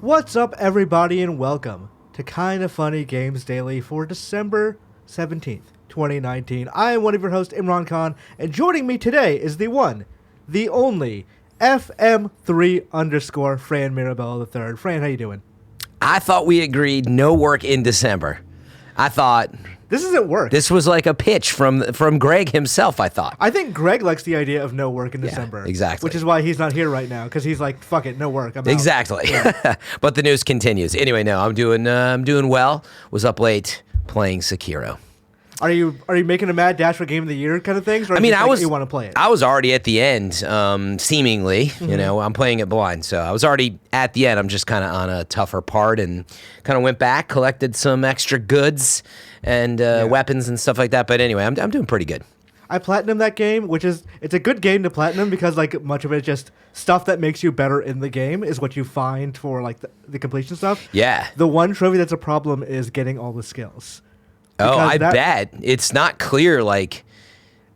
What's up, everybody, and welcome to Kinda Funny Games Daily for December 17th, 2019. I am one of your hosts, Imran Khan, and joining me today is the one, the only, FM3_ Fran Mirabella III. Fran, how you doing? I thought we agreed no work in December. I thought... This isn't work. This was like a pitch from Greg himself, I thought. I think Greg likes the idea of no work in December. Exactly. Which is why he's not here right now, because he's like, fuck it, no work. I'm out. Exactly. Yeah. But the news continues. Anyway, no, I'm doing well. Was up late playing Sekiro. Are you making a mad dash for Game of the Year kind of things? Or I mean, you want to play it? I was already at the end, seemingly. Mm-hmm. You know, I'm playing it blind, so I was already at the end. I'm just kind of on a tougher part, and kind of went back, collected some extra goods and weapons and stuff like that. But anyway, I'm doing pretty good. I platinumed that game, it's a good game to platinum because like much of it is just stuff that makes you better in the game is what you find for like the completion stuff. Yeah. The one trophy that's a problem is getting all the skills. Oh, I bet. It's not clear, like...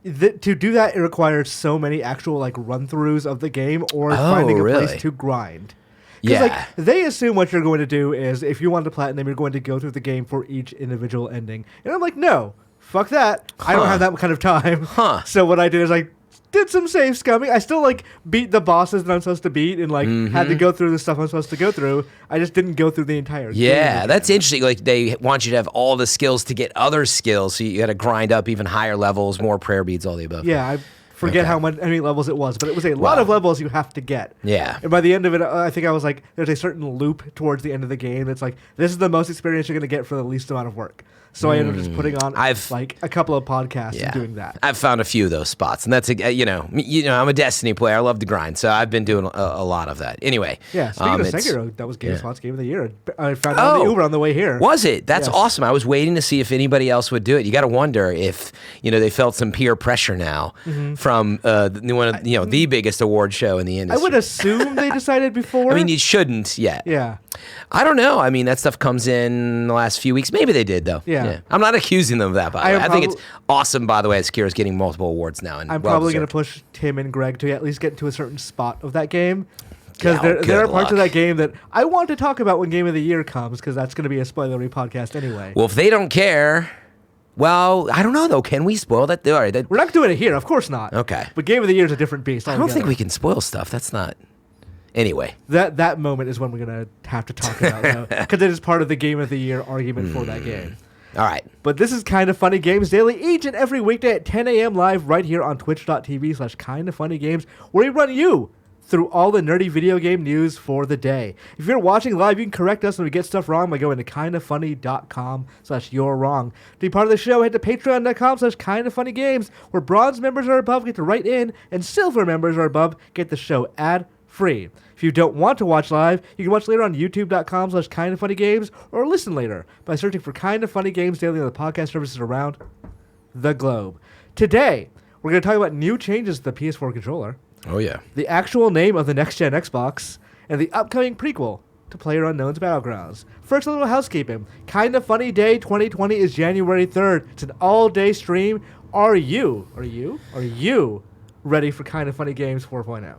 to do that, it requires so many actual, like, run-throughs of the game or finding a place to grind. Because, like, they assume what you're going to do is, if you want to platinum, you're going to go through the game for each individual ending. And I'm like, no, fuck that. I don't have that kind of time. So what I did is I did some save scumming. I still, like, beat the bosses that I'm supposed to beat and, like, had to go through the stuff I'm supposed to go through. I just didn't go through the entire game. Yeah, that's interesting. Like, they want you to have all the skills to get other skills, so you got to grind up even higher levels, more prayer beads, all the above. Yeah, I forget how many levels it was, but it was a lot of levels you have to get. Yeah. And by the end of it, I think I was like, there's a certain loop towards the end of the game that's like, this is the most experience you're going to get for the least amount of work. So I ended up just putting on like a couple of podcasts and doing that. I've found a few of those spots, and that's you know I'm a Destiny player. I love to grind, so I've been doing a lot of that. Anyway, yeah. Speaking of Sekiro, that was Gamespot's Game of the Year. I found it on the Uber on the way here. Was it? That's awesome. I was waiting to see if anybody else would do it. You got to wonder if they felt some peer pressure now from one of the biggest award show in the industry. I would assume they decided before. I mean, you shouldn't yet. Yeah. I don't know. I mean, that stuff comes in the last few weeks. Maybe they did, though. Yeah. I'm not accusing them of that, by the way. I think it's awesome, by the way, Sekiro's getting multiple awards now. And I'm probably going to push Tim and Greg to at least get into a certain spot of that game. Because there are parts of that game that I want to talk about when Game of the Year comes, because that's going to be a spoilery podcast anyway. Well, if they don't care... Well, I don't know, though. Can we spoil that? All right, we're not doing it here. Of course not. Okay. But Game of the Year is a different beast. I don't think we can spoil stuff. That's not... Anyway. That moment is when we're going to have to talk about, though. Because it is part of the Game of the Year argument for that game. All right. But this is Kinda Funny Games Daily each and every weekday at 10 a.m. live right here on twitch.tv/kindafunnygames, where we run you through all the nerdy video game news for the day. If you're watching live, you can correct us when we get stuff wrong by going to kindafunny.com/you're-wrong. To be part of the show, head to patreon.com/kindafunnygames, where bronze members are above get to write in, and silver members are above get the show ad-free. If you don't want to watch live, you can watch later on youtube.com/kindafunnygames or listen later by searching for Kinda Funny Games Daily on the podcast services around the globe. Today, we're going to talk about new changes to the PS4 controller. Oh, yeah. The actual name of the next-gen Xbox, and the upcoming prequel to PlayerUnknown's Battlegrounds. First, a little housekeeping. Kinda Funny Day 2020 is January 3rd. It's an all-day stream. Are you ready for Kinda Funny Games 4.0?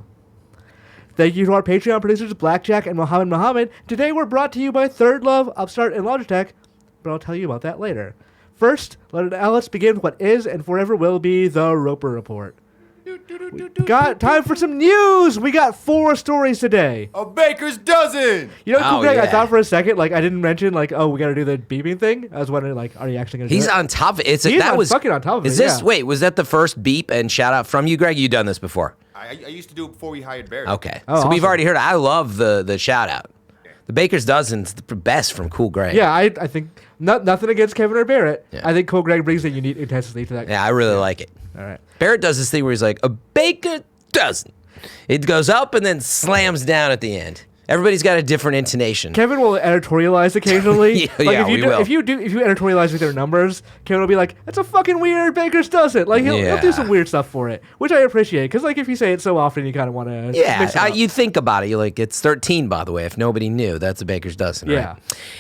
Thank you to our Patreon producers, Blackjack and Mohammed. Today we're brought to you by Third Love, Upstart, and Logitech, but I'll tell you about that later. First, let's begin with what is and forever will be the Roper Report. Got time for some news! We got 4 stories today. A baker's dozen! You know, cool, Greg, I thought for a second, like, I didn't mention, like, we gotta do the beeping thing. I was wondering, like, are you actually gonna do it? He's on top of it. He's fucking on top of it, Is this, wait, was that the first beep and shout out from you, Greg? You done this before? I used to do it before we hired Barry. Okay. Oh, so awesome. we've already heard it. I love the shout out. The Baker's Dozen's the best from Cool Greg. Yeah, I think, nothing against Kevin or Barrett. Yeah. I think Cool Greg brings a unique intensity to that. Yeah, I really like it. All right. Barrett does this thing where he's like, a baker dozen. It goes up and then slams down at the end. Everybody's got a different intonation. Kevin will editorialize occasionally. Yeah, if you editorialize with their numbers, Kevin will be like, "That's a fucking weird Baker's dozen." Like he'll do some weird stuff for it, which I appreciate. Because like if you say it so often, you kind of want to. Yeah, you think about it. You're like, it's 13, by the way. If nobody knew, that's a Baker's dozen. Right? Yeah.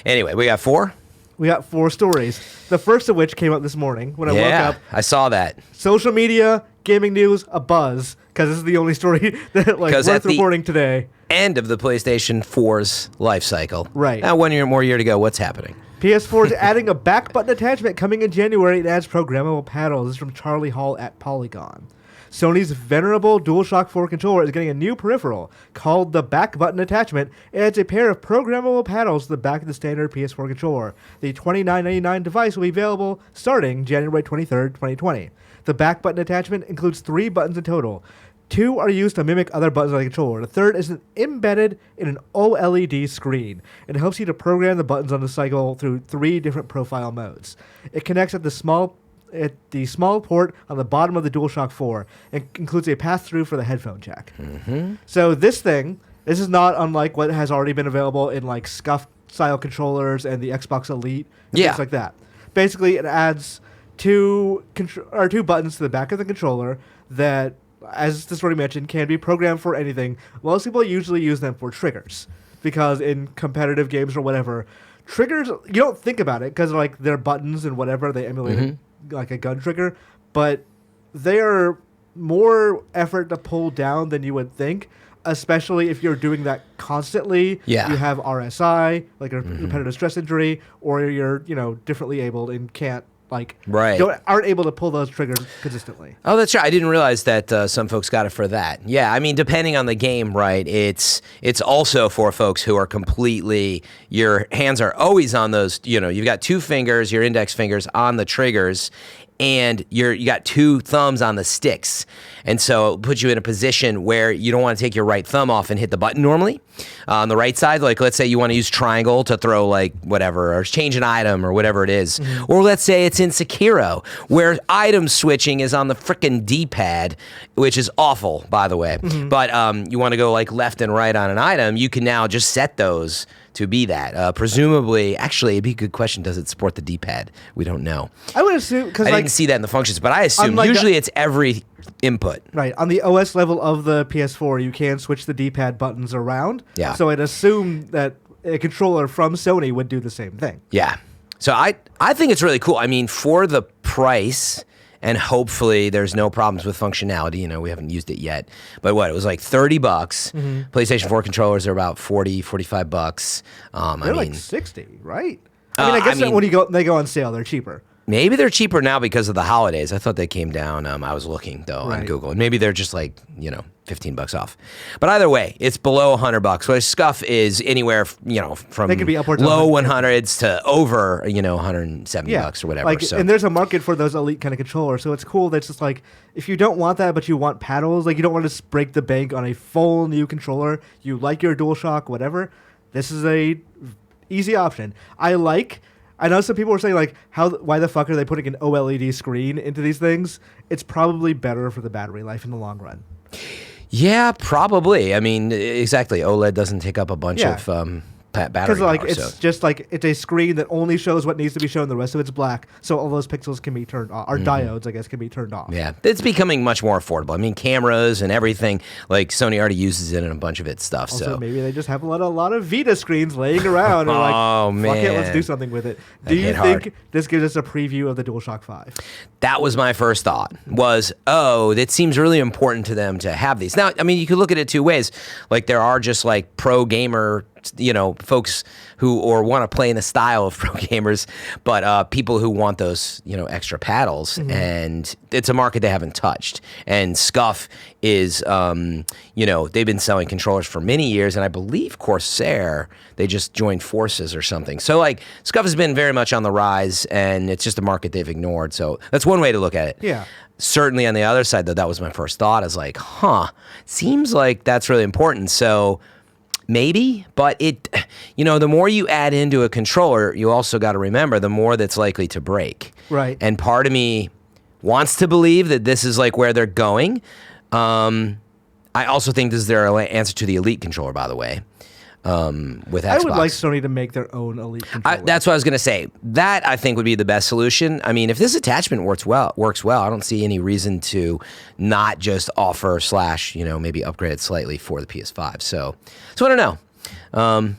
Anyway, we got 4. We got 4 stories. The first of which came up this morning when I woke up. I saw that. Social media, gaming news, a buzz. Because this is the only story that like worth reporting today. end of the PlayStation 4's life cycle. Right. Now, 1 year more year to go. What's happening? PS4 is adding a back button attachment coming in January. It adds programmable paddles. This is from Charlie Hall at Polygon. Sony's venerable DualShock 4 controller is getting a new peripheral called the Back Button Attachment. It adds a pair of programmable paddles to the back of the standard PS4 controller. The $29.99 device will be available starting January 23rd, 2020. The Back Button Attachment includes 3 buttons in total. 2 are used to mimic other buttons on the controller. The third is embedded in an OLED screen. It helps you to program the buttons on the cycle through 3 different profile modes. It connects at the small port on the bottom of the DualShock 4 and includes a pass-through for the headphone jack. So this is not unlike what has already been available in like SCUF-style controllers and the Xbox Elite and things like that. Basically, it adds 2 buttons to the back of the controller that, as this already mentioned, can be programmed for anything. Most people usually use them for triggers because in competitive games or whatever, triggers, you don't think about it because like they're buttons and whatever, they emulate like a gun trigger, but they are more effort to pull down than you would think, especially if you're doing that constantly. Yeah. You have RSI, like a repetitive stress injury, or you're, differently abled and can't aren't able to pull those triggers consistently. Oh, that's right. I didn't realize that some folks got it for that. Yeah, I mean, depending on the game, right, it's also for folks who are completely, your hands are always on those, you've got 2 fingers, your index fingers on the triggers, and you got 2 thumbs on the sticks. And so it puts you in a position where you don't want to take your right thumb off and hit the button normally. On the right side, like let's say you want to use triangle to throw like whatever, or change an item or whatever it is. Or let's say it's in Sekiro, where item switching is on the frickin' D-pad, which is awful, by the way. But you want to go like left and right on an item, you can now just set those to be that. Presumably, actually, it'd be a good question. Does it support the D-pad? We don't know. I would assume, because I didn't see that in the functions, but I assume usually it's every input. Right. On the OS level of the PS4, you can switch the D-pad buttons around. Yeah. So I'd assume that a controller from Sony would do the same thing. Yeah. So I think it's really cool. I mean, for the price, and hopefully there's no problems with functionality. We haven't used it yet. But it was like $30. PlayStation 4 controllers are about $40-$45. They're like 60, right? I guess that when they go on sale, they're cheaper. Maybe they're cheaper now because of the holidays. I thought they came down. I was looking though on Google, and maybe they're just like $15 off. But either way, it's below $100. Whereas SCUF is anywhere from they could be upwards low 100s to over $170 or whatever. And there's a market for those elite kind of controllers, so it's cool. That's just like if you don't want that, but you want paddles, like you don't want to break the bank on a full new controller. You like your DualShock, whatever. This is a easy option. I know some people were saying, like, why the fuck are they putting an OLED screen into these things? It's probably better for the battery life in the long run. Yeah, probably. I mean, exactly. OLED doesn't take up a bunch of battery power. Because it's just like it's a screen that only shows what needs to be shown. The rest of it's black, so all those pixels can be turned off. Or diodes, I guess, can be turned off. Yeah, it's becoming much more affordable. I mean, cameras and everything, like Sony already uses it in a bunch of its stuff. Also, so maybe they just have a lot of Vita screens laying around. And fuck it, let's do something with it. Do you think this gives us a preview of the DualShock 5? That was my first thought. It seems really important to them to have these. Now, I mean, you could look at it 2 ways. Like there are just like pro gamer, folks who want to play in the style of pro gamers, but people who want those, extra paddles, and it's a market they haven't touched. And SCUF is, they've been selling controllers for many years, and I believe Corsair, they just joined forces or something. So like SCUF has been very much on the rise, and it's just a market they've ignored. So that's one way to look at it. Yeah. Certainly on the other side, though, that was my first thought. I was like, seems like that's really important. So maybe, but the more you add into a controller, you also got to remember the more that's likely to break. Right. And part of me wants to believe that this is like where they're going. I also think this is their answer to the Elite controller, by the way. With Xbox. I would like Sony to make their own Elite controller. That's what I was going to say. That, I think, would be the best solution. I mean, if this attachment works well, I don't see any reason to not just offer / maybe upgrade it slightly for the PS5. So I don't know.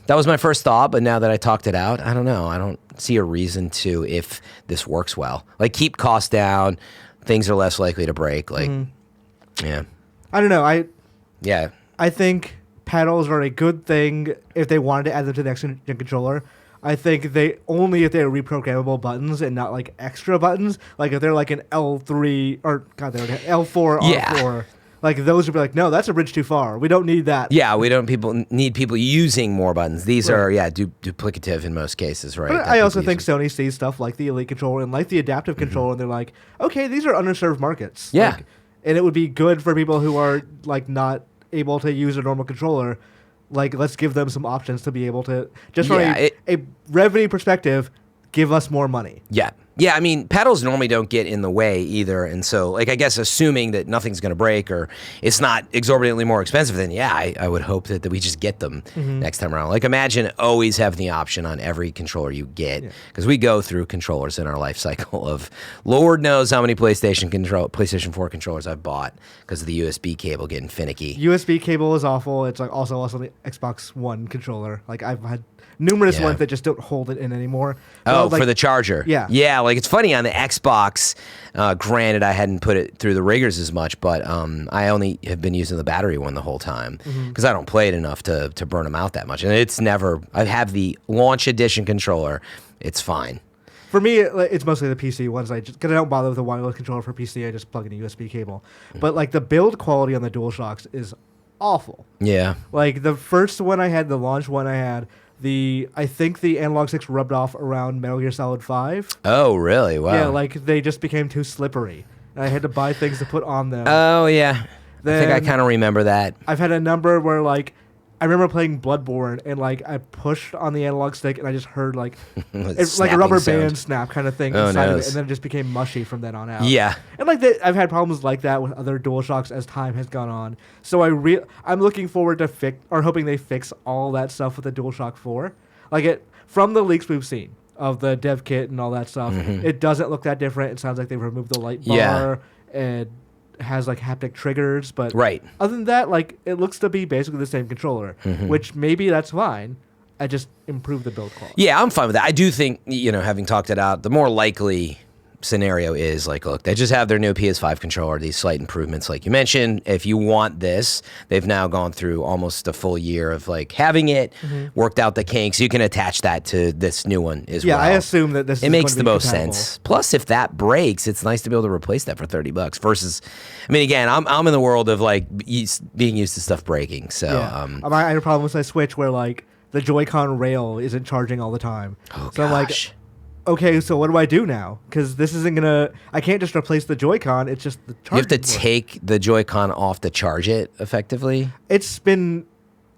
That was my first thought, but now that I talked it out, I don't know. I don't see a reason to if this works well. Like, keep costs down. Things are less likely to break. Like, yeah. I don't know. Yeah. I think pedals are a good thing if they wanted to add them to the next gen controller. I think they only if they're reprogrammable buttons and not like extra buttons. Like if they're like an L3 or L4, R4, like those would be like, no, that's a bridge too far. We don't need that. Yeah, we don't need people using more buttons. These are duplicative in most cases, right? But I also think Sony sees stuff like the Elite controller and like the adaptive controller, and they're like, okay, these are underserved markets. Yeah, like, and it would be good for people who are like not able to use a normal controller. Like, let's give them some options to be able to, just from a revenue perspective, give us more money. Yeah. Yeah, I mean, pedals normally don't get in the way either. And so, like, I guess assuming that nothing's going to break or it's not exorbitantly more expensive, then I would hope that we just get them next time around. Like, imagine always having the option on every controller you get. Because we go through controllers in our life cycle of Lord knows how many PlayStation 4 controllers I've bought because of the USB cable getting finicky. USB cable is awful. It's like also the Xbox One controller. Like, I've had numerous ones that just don't hold it in anymore. Oh, like, for the charger. Yeah. Yeah, like it's funny on the Xbox, granted I hadn't put it through the rigors as much, but I only have been using the battery one the whole time because I don't play it enough to burn them out that much. And it's never, I have the launch edition controller. It's fine. For me, it's mostly the PC ones. Because I don't bother with a wireless controller for PC. I just plug in a USB cable. But like the build quality on the DualShocks is awful. Yeah. Like the first one I had, the launch one I had, I think the analog sticks rubbed off around Metal Gear Solid 5. Oh, really? Wow. Yeah, like they just became too slippery. And I had to buy things to put on them. Oh, yeah. Then I think I kind of remember that. I've had a number where like I remember playing Bloodborne and like I pushed on the analog stick and I just heard like it's like a rubber band snap kind of thing inside of it, and then it just became mushy from then on out. Yeah. And like I've had problems like that with other DualShocks as time has gone on. So I'm looking forward to hoping they fix all that stuff with the DualShock 4. Like from the leaks we've seen of the dev kit and all that stuff, it doesn't look that different. It sounds like they've removed the light bar and has like haptic triggers, but other than that, like it looks to be basically the same controller, which maybe that's fine. I just improve the build quality. Yeah, I'm fine with that. I do think, having talked it out, the more likely scenario is like, look, they just have their new PS5 controller, these slight improvements like you mentioned. If you want this, they've now gone through almost a full year of like having it, worked out the kinks. You can attach that to this new one as well. Yeah, I assume that this makes the most sense. Plus, if that breaks, it's nice to be able to replace that for $30 versus, I mean, again, I'm in the world of like being used to stuff breaking. So I had a problem with my Switch where like the Joy-Con rail isn't charging all the time. Oh, so I'm like, okay, so what do I do now? Because this isn't gonna. I can't just replace the Joy-Con. It's just the charging. You have to take the Joy-Con off to charge it effectively. It's been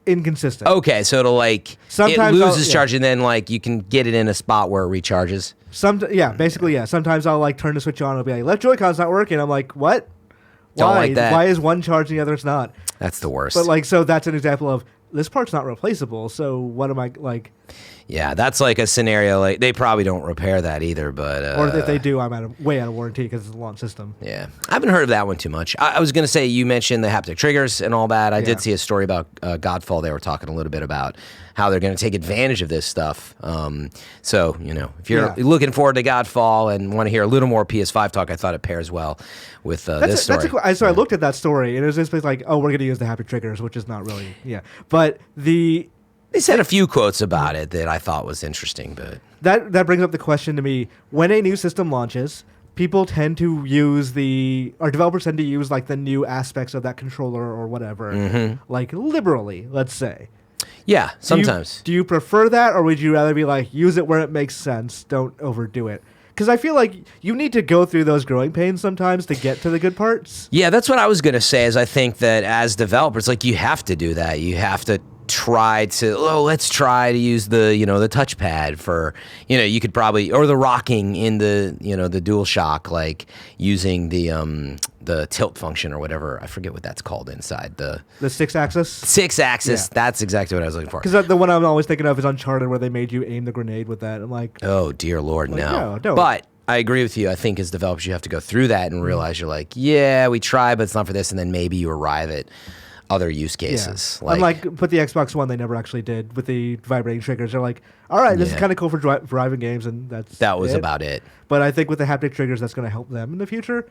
inconsistent. Okay, so it'll like sometimes it loses charge, and then like you can get it in a spot where it recharges. Basically, yeah. Sometimes I'll like turn the switch on and it'll be like, left Joy-Con's not working. I'm like, what? Don't like that. Why is one charging, the other it's not? That's the worst. But like, so that's an example of this part's not replaceable. So what am I like? Yeah, that's like a scenario. Like they probably don't repair that either, but or if they do, I'm way out of warranty because it's a launch system. Yeah, I haven't heard of that one too much. I was gonna say you mentioned the haptic triggers and all that. I did see a story about Godfall. They were talking a little bit about how they're gonna take advantage of this stuff. So if you're looking forward to Godfall and want to hear a little more PS5 talk, I thought it pairs well with this story. So I looked at that story and it was just like, oh, we're gonna use the haptic triggers, which is not really but They said a few quotes about it that I thought was interesting, but that brings up the question to me: when a new system launches, people tend to use developers tend to use like the new aspects of that controller or whatever, like liberally, let's say. Yeah, sometimes. Do you prefer that, or would you rather be like, use it where it makes sense, don't overdo it? Because I feel like you need to go through those growing pains sometimes to get to the good parts. Yeah, that's what I was gonna say. Is I think that as developers, like you have to do that. You have to let's try to use the the touchpad for you could probably, or the rocking in the the DualShock, like using the tilt function or whatever. I forget what that's called inside the 6-axis. Yeah. That's exactly what I was looking for. Because the one I'm always thinking of is Uncharted, where they made you aim the grenade with that. I'm like, oh dear Lord, no. Don't. But I agree with you. I think as developers you have to go through that and realize you're like, yeah, we try, but it's not for this, and then maybe you arrive at other use cases. Yeah. Unlike with the Xbox One, they never actually did with the vibrating triggers. They're like, all right, this is kind of cool for driving games, and that was about it. But I think with the haptic triggers, that's going to help them in the future.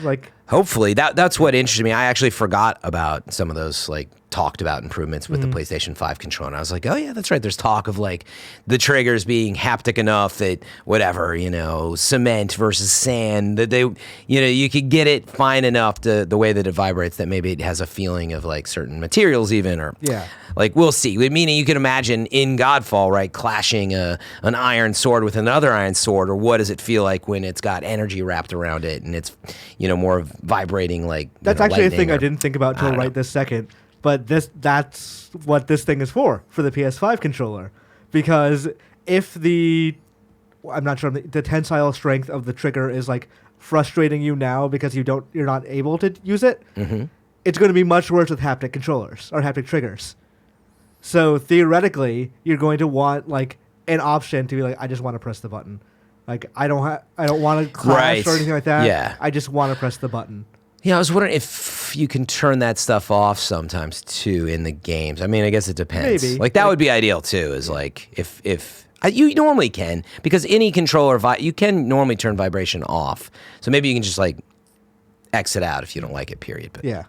Like, hopefully that's what interested me. I actually forgot about some of those like talked about improvements with the PlayStation 5 controller. I was like, oh yeah, that's right. There's talk of like the triggers being haptic enough that whatever, cement versus sand, that they, you could get it fine enough to the way that it vibrates that maybe it has a feeling of like certain materials even, or like we'll see. Meaning you can imagine in Godfall, right, clashing an iron sword with another iron sword, or what does it feel like when it's got energy wrapped around it and it's, more vibrating like that's actually a thing I or, didn't think about till right this second. But that's what this thing is for the PS5 controller. Because if I'm not sure, the tensile strength of the trigger is like frustrating you now because you're not able to use it, it's going to be much worse with haptic controllers or haptic triggers. So theoretically, you're going to want like an option to be like, I just want to press the button. Like I don't want to clash or anything like that. Yeah. I just want to press the button. Yeah, I was wondering if you can turn that stuff off sometimes too in the games. I mean, I guess it depends. Maybe. Like that would be ideal too. Is like if you normally can, because any controller you can normally turn vibration off. So maybe you can just like exit out if you don't like it. Period. But yeah.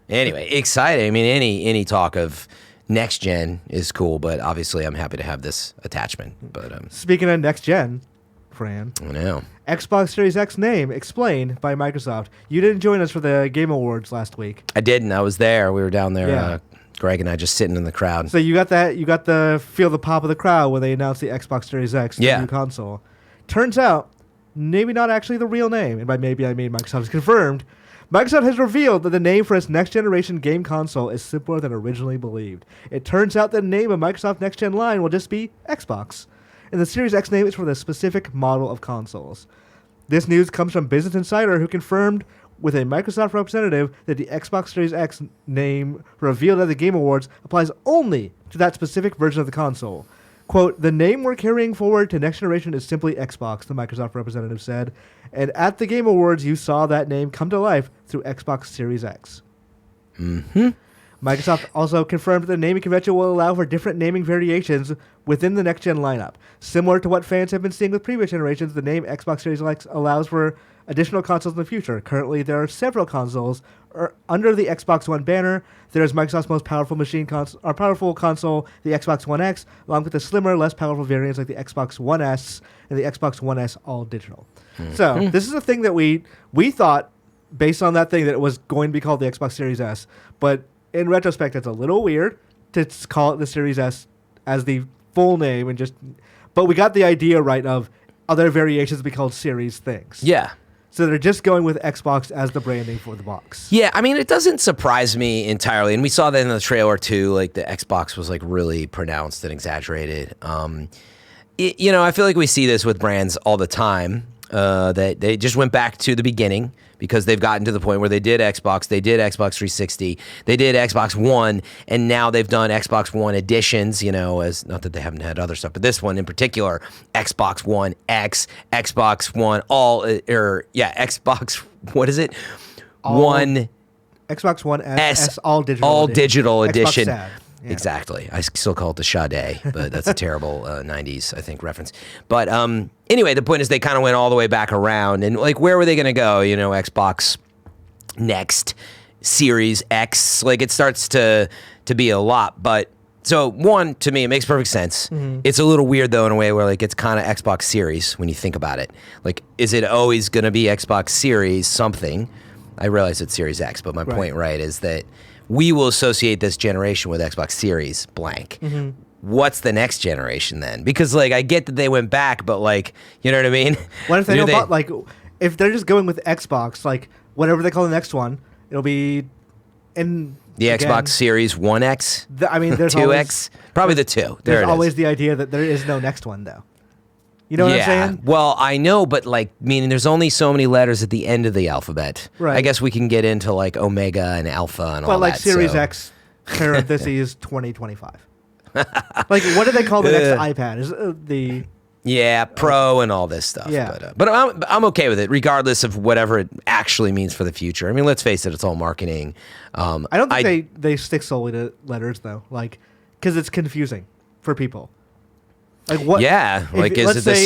Anyway, exciting. I mean, any talk of next gen is cool, but obviously I'm happy to have this attachment. But speaking of next gen, Fran. I know. Xbox Series X name explained by Microsoft. You didn't join us for the Game Awards last week. I didn't. I was there. We were down there. Greg and I just sitting in the crowd. So you got that. You got the feel the pop of the crowd when they announced the Xbox Series X, the new console. Turns out, maybe not actually the real name. And by maybe I mean Microsoft has confirmed. Microsoft has revealed that the name for its next-generation game console is simpler than originally believed. It turns out the name of Microsoft next-gen line will just be Xbox. And the Series X name is for the specific model of consoles. This news comes from Business Insider, who confirmed with a Microsoft representative that the Xbox Series X name revealed at the Game Awards applies only to that specific version of the console. Quote, the name we're carrying forward to next generation is simply Xbox, the Microsoft representative said. And at the Game Awards, you saw that name come to life through Xbox Series X. Microsoft also confirmed that the naming convention will allow for different naming variations within the next-gen lineup. Similar to what fans have been seeing with previous generations, the name Xbox Series X allows for additional consoles in the future. Currently, there are several consoles under the Xbox One banner. There is Microsoft's most powerful powerful console, the Xbox One X, along with the slimmer, less powerful variants like the Xbox One S and the Xbox One S All Digital. So this is a thing that we thought, based on that thing, that it was going to be called the Xbox Series S, but in retrospect, it's a little weird to call it the Series S as the full name but we got the idea right of other variations be called Series things. Yeah. So they're just going with Xbox as the branding for the box. Yeah, I mean, it doesn't surprise me entirely. And we saw that in the trailer too, like the Xbox was like really pronounced and exaggerated. I feel like we see this with brands all the time. That they just went back to the beginning because they've gotten to the point where they did Xbox 360, they did Xbox One, and now they've done Xbox One editions, as not that they haven't had other stuff, but this one in particular, Xbox One X, Xbox One Xbox, what is it? Xbox One S All Digital Edition. SAD. Yeah. Exactly. I still call it the Sade, but that's a terrible 90s, I think, reference. But anyway, the point is they kind of went all the way back around. And, like, where were they going to go? Xbox Next, Series X. Like, it starts to be a lot. But, so, one, to me, it makes perfect sense. Mm-hmm. It's a little weird, though, in a way where, like, it's kind of Xbox Series when you think about it. Like, is it always going to be Xbox Series something? I realize it's Series X, but my point, is that we will associate this generation with Xbox Series blank. Mm-hmm. What's the next generation then? Because, like, I get that they went back, but, like, you know what I mean? What if they don't, like, if they're just going with Xbox, like, whatever they call the next one, it'll be in the Xbox Series 1X? There's 2X? Probably the 2. There's always the idea that there is no next one, though. You know what I'm saying? Well, I know, but, like, meaning there's only so many letters at the end of the alphabet. Right. I guess we can get into, like, Omega and Alpha and all that. But, like, Series X, parentheses, 2025. Like, what do they call the next iPad? Is the... Yeah, Pro and all this stuff. Yeah. But I'm okay with it, regardless of whatever it actually means for the future. I mean, let's face it, it's all marketing. I don't think they stick solely to letters, though. Like, because it's confusing for people. Like what? Yeah, like is let's it the say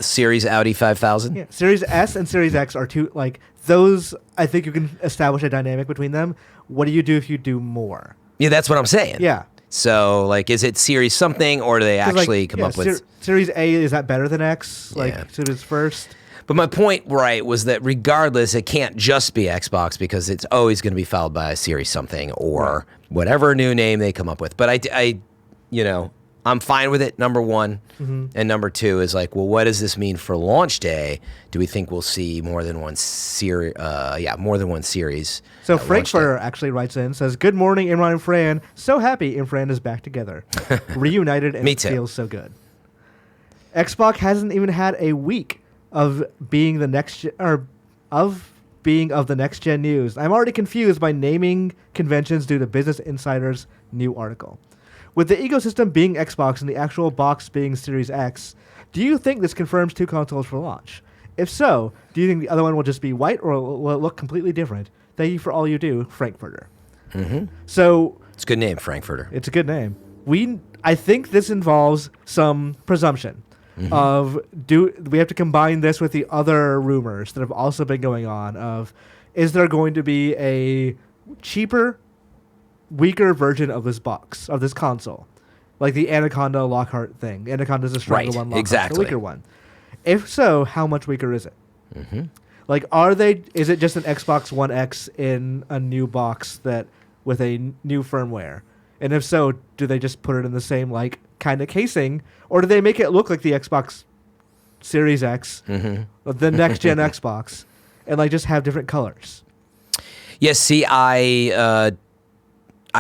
Series Audi 5000? Yeah, Series S and Series X are two, like, those, I think you can establish a dynamic between them. What do you do if you do more? Yeah, that's what I'm saying. Yeah. So, like, is it Series something, or do they actually come up with... Series A, is that better than X? Like, Yeah. so it's first? But my point, right, was that regardless, it can't just be Xbox because it's always going to be followed by a Series something or whatever new name they come up with. But I you know, I'm fine with it, number one. And number two is like, well, what does this mean for launch day? Do we think we'll see more than one series? More than one series. So Frankfurter actually writes in, says, "Good morning, Imran and Fran. So happy Imran is back together. Reunited, and Me it too. feels so good." Xbox hasn't even had a week of being the next of the next gen news. I'm already confused by naming conventions due to Business Insider's new article. With the ecosystem being Xbox and the actual box being Series X, do you think this confirms two consoles for launch? If so, do you think the other one will just be white or will it look completely different? Thank you for all you do, Frankfurter. So It's a good name, Frankfurter. it's a good name. I think this involves some presumption of we have to combine this with the other rumors that have also been going on of, is there going to be a cheaper, weaker version of this box, of this console? Like the Anaconda Lockhart thing. Anaconda's a stronger Right, one, Lockhart's exactly. the weaker one. If so, how much weaker is it? Like, is it just an Xbox One X in a new box that with a new firmware? And if so, do they just put it in the same, like, kind of casing? Or do they make it look like the Xbox Series X, the next-gen Xbox, and, like, just have different colors? Yes, see, I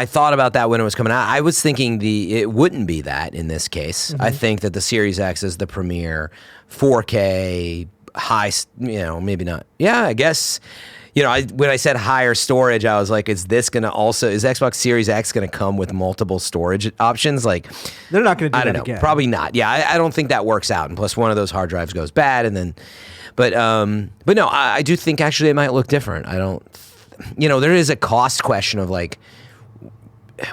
thought about that when it was coming out. I was thinking it wouldn't be that in this case. I think that the Series X is the premier 4K high, maybe not. Yeah, I guess, when I said higher storage, I was like, is Xbox Series X going to come with multiple storage options? Like, They're not going to do I don't that know. again. Probably not. Yeah, I don't think that works out. And plus one of those hard drives goes bad and then, but no, I do think actually it might look different. I don't, there is a cost question of like,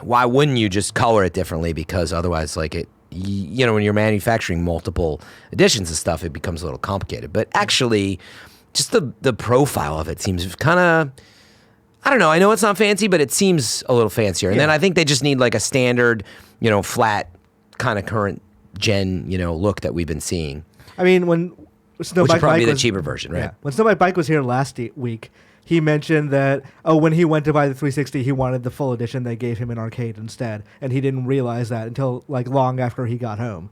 why wouldn't you just color it differently? Because otherwise, like when you're manufacturing multiple editions of stuff, it becomes a little complicated. But actually, just the profile of it seems kind of, I don't know. I know it's not fancy, but it seems a little fancier. And then I think they just need like a standard, flat kind of current gen, look that we've been seeing. I mean, when Which would Snowbike probably be Bike the cheaper version, right? Yeah. When Snowbike Bike was here last week, he mentioned that, when he went to buy the 360, he wanted the full edition. They gave him an arcade instead, and he didn't realize that until like long after he got home.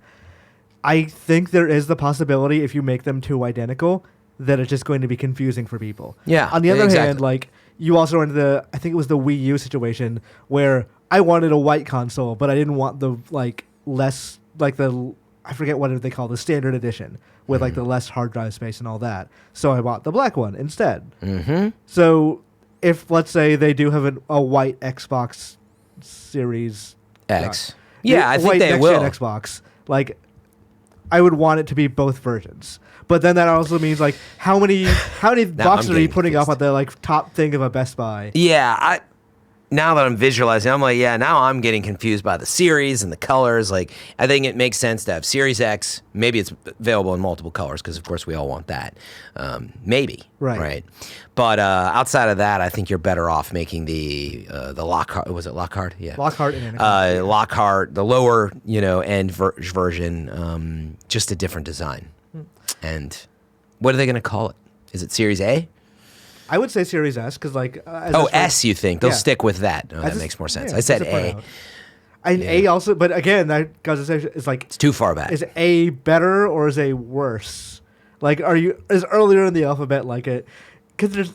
I think there is the possibility, if you make them too identical, that it's just going to be confusing for people. Yeah, On the other exactly. hand, like, you also run into I think it was the Wii U situation where I wanted a white console, but I didn't want the I forget what they call the standard edition with like the less hard drive space and all that. So I bought the black one instead. So if, let's say, they do have a white Xbox Series X. Yeah, I think white they next-gen will. Xbox, like, I would want it to be both versions. But then that also means like how many boxes are you getting putting up confused. at the like top thing of a Best Buy? Yeah, now that I'm visualizing, I'm like, yeah, now I'm getting confused by the series and the colors. Like, I think it makes sense to have Series X. Maybe it's available in multiple colors because, of course, we all want that. Maybe. Right. But outside of that, I think you're better off making the Lockhart. Was it Lockhart? Yeah. Lockhart and Anaconda. Lockhart, the lower end version, just a different design. And what are they going to call it? Is it Series A? I would say Series S because like S, you think? They'll Yeah. stick with that. Oh, that As a- makes more sense. yeah, I said as a front A. out. And A also, but again, that goes to say it's like, It's too far back. is A better or is A worse? Like, is earlier in the alphabet like it? Because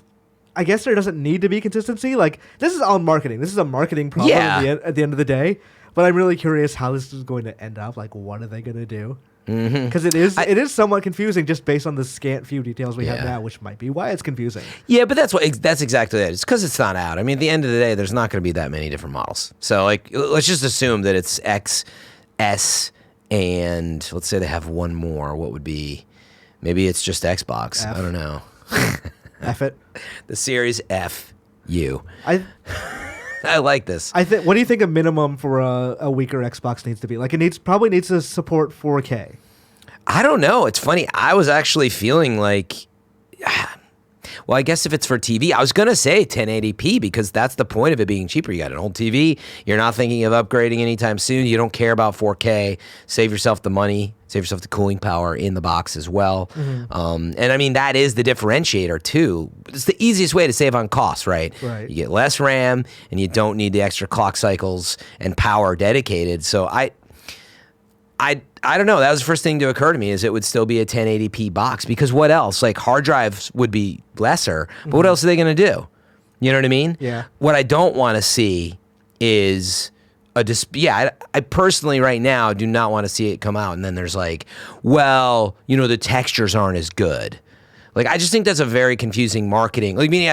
I guess there doesn't need to be consistency. Like, this is all marketing. This is a marketing problem Yeah. at the end of the day. But I'm really curious how this is going to end up. Like, what are they going to do? Because it is somewhat confusing just based on the scant few details we have Yeah. now, which might be why it's confusing. Yeah, but that's exactly it. It's because it's not out. I mean, at the end of the day, there's not going to be that many different models. So, like, let's just assume that it's X, S, and let's say they have one more. What would be? Maybe it's just Xbox. F. I don't know. F it. The Series F U. I like this. What do you think a minimum for a weaker Xbox needs to be? Like, probably needs to support 4K. I don't know. It's funny. I was actually feeling like, well, I guess if it's for TV, I was going to say 1080p because that's the point of it being cheaper. You got an old TV. You're not thinking of upgrading anytime soon. You don't care about 4K. Save yourself the money. Save yourself the cooling power in the box as well. Mm-hmm. And I mean, that is the differentiator too. It's the easiest way to save on costs, right? Right. You get less RAM and you don't need the extra clock cycles and power dedicated. So I don't know. That was the first thing to occur to me is it would still be a 1080p box because what else? Like hard drives would be lesser, but what else are they going to do? You know what I mean? Yeah. What I don't want to see is I personally right now do not want to see it come out and then there's like, well, the textures aren't as good. Like I just think that's a very confusing marketing. Like meaning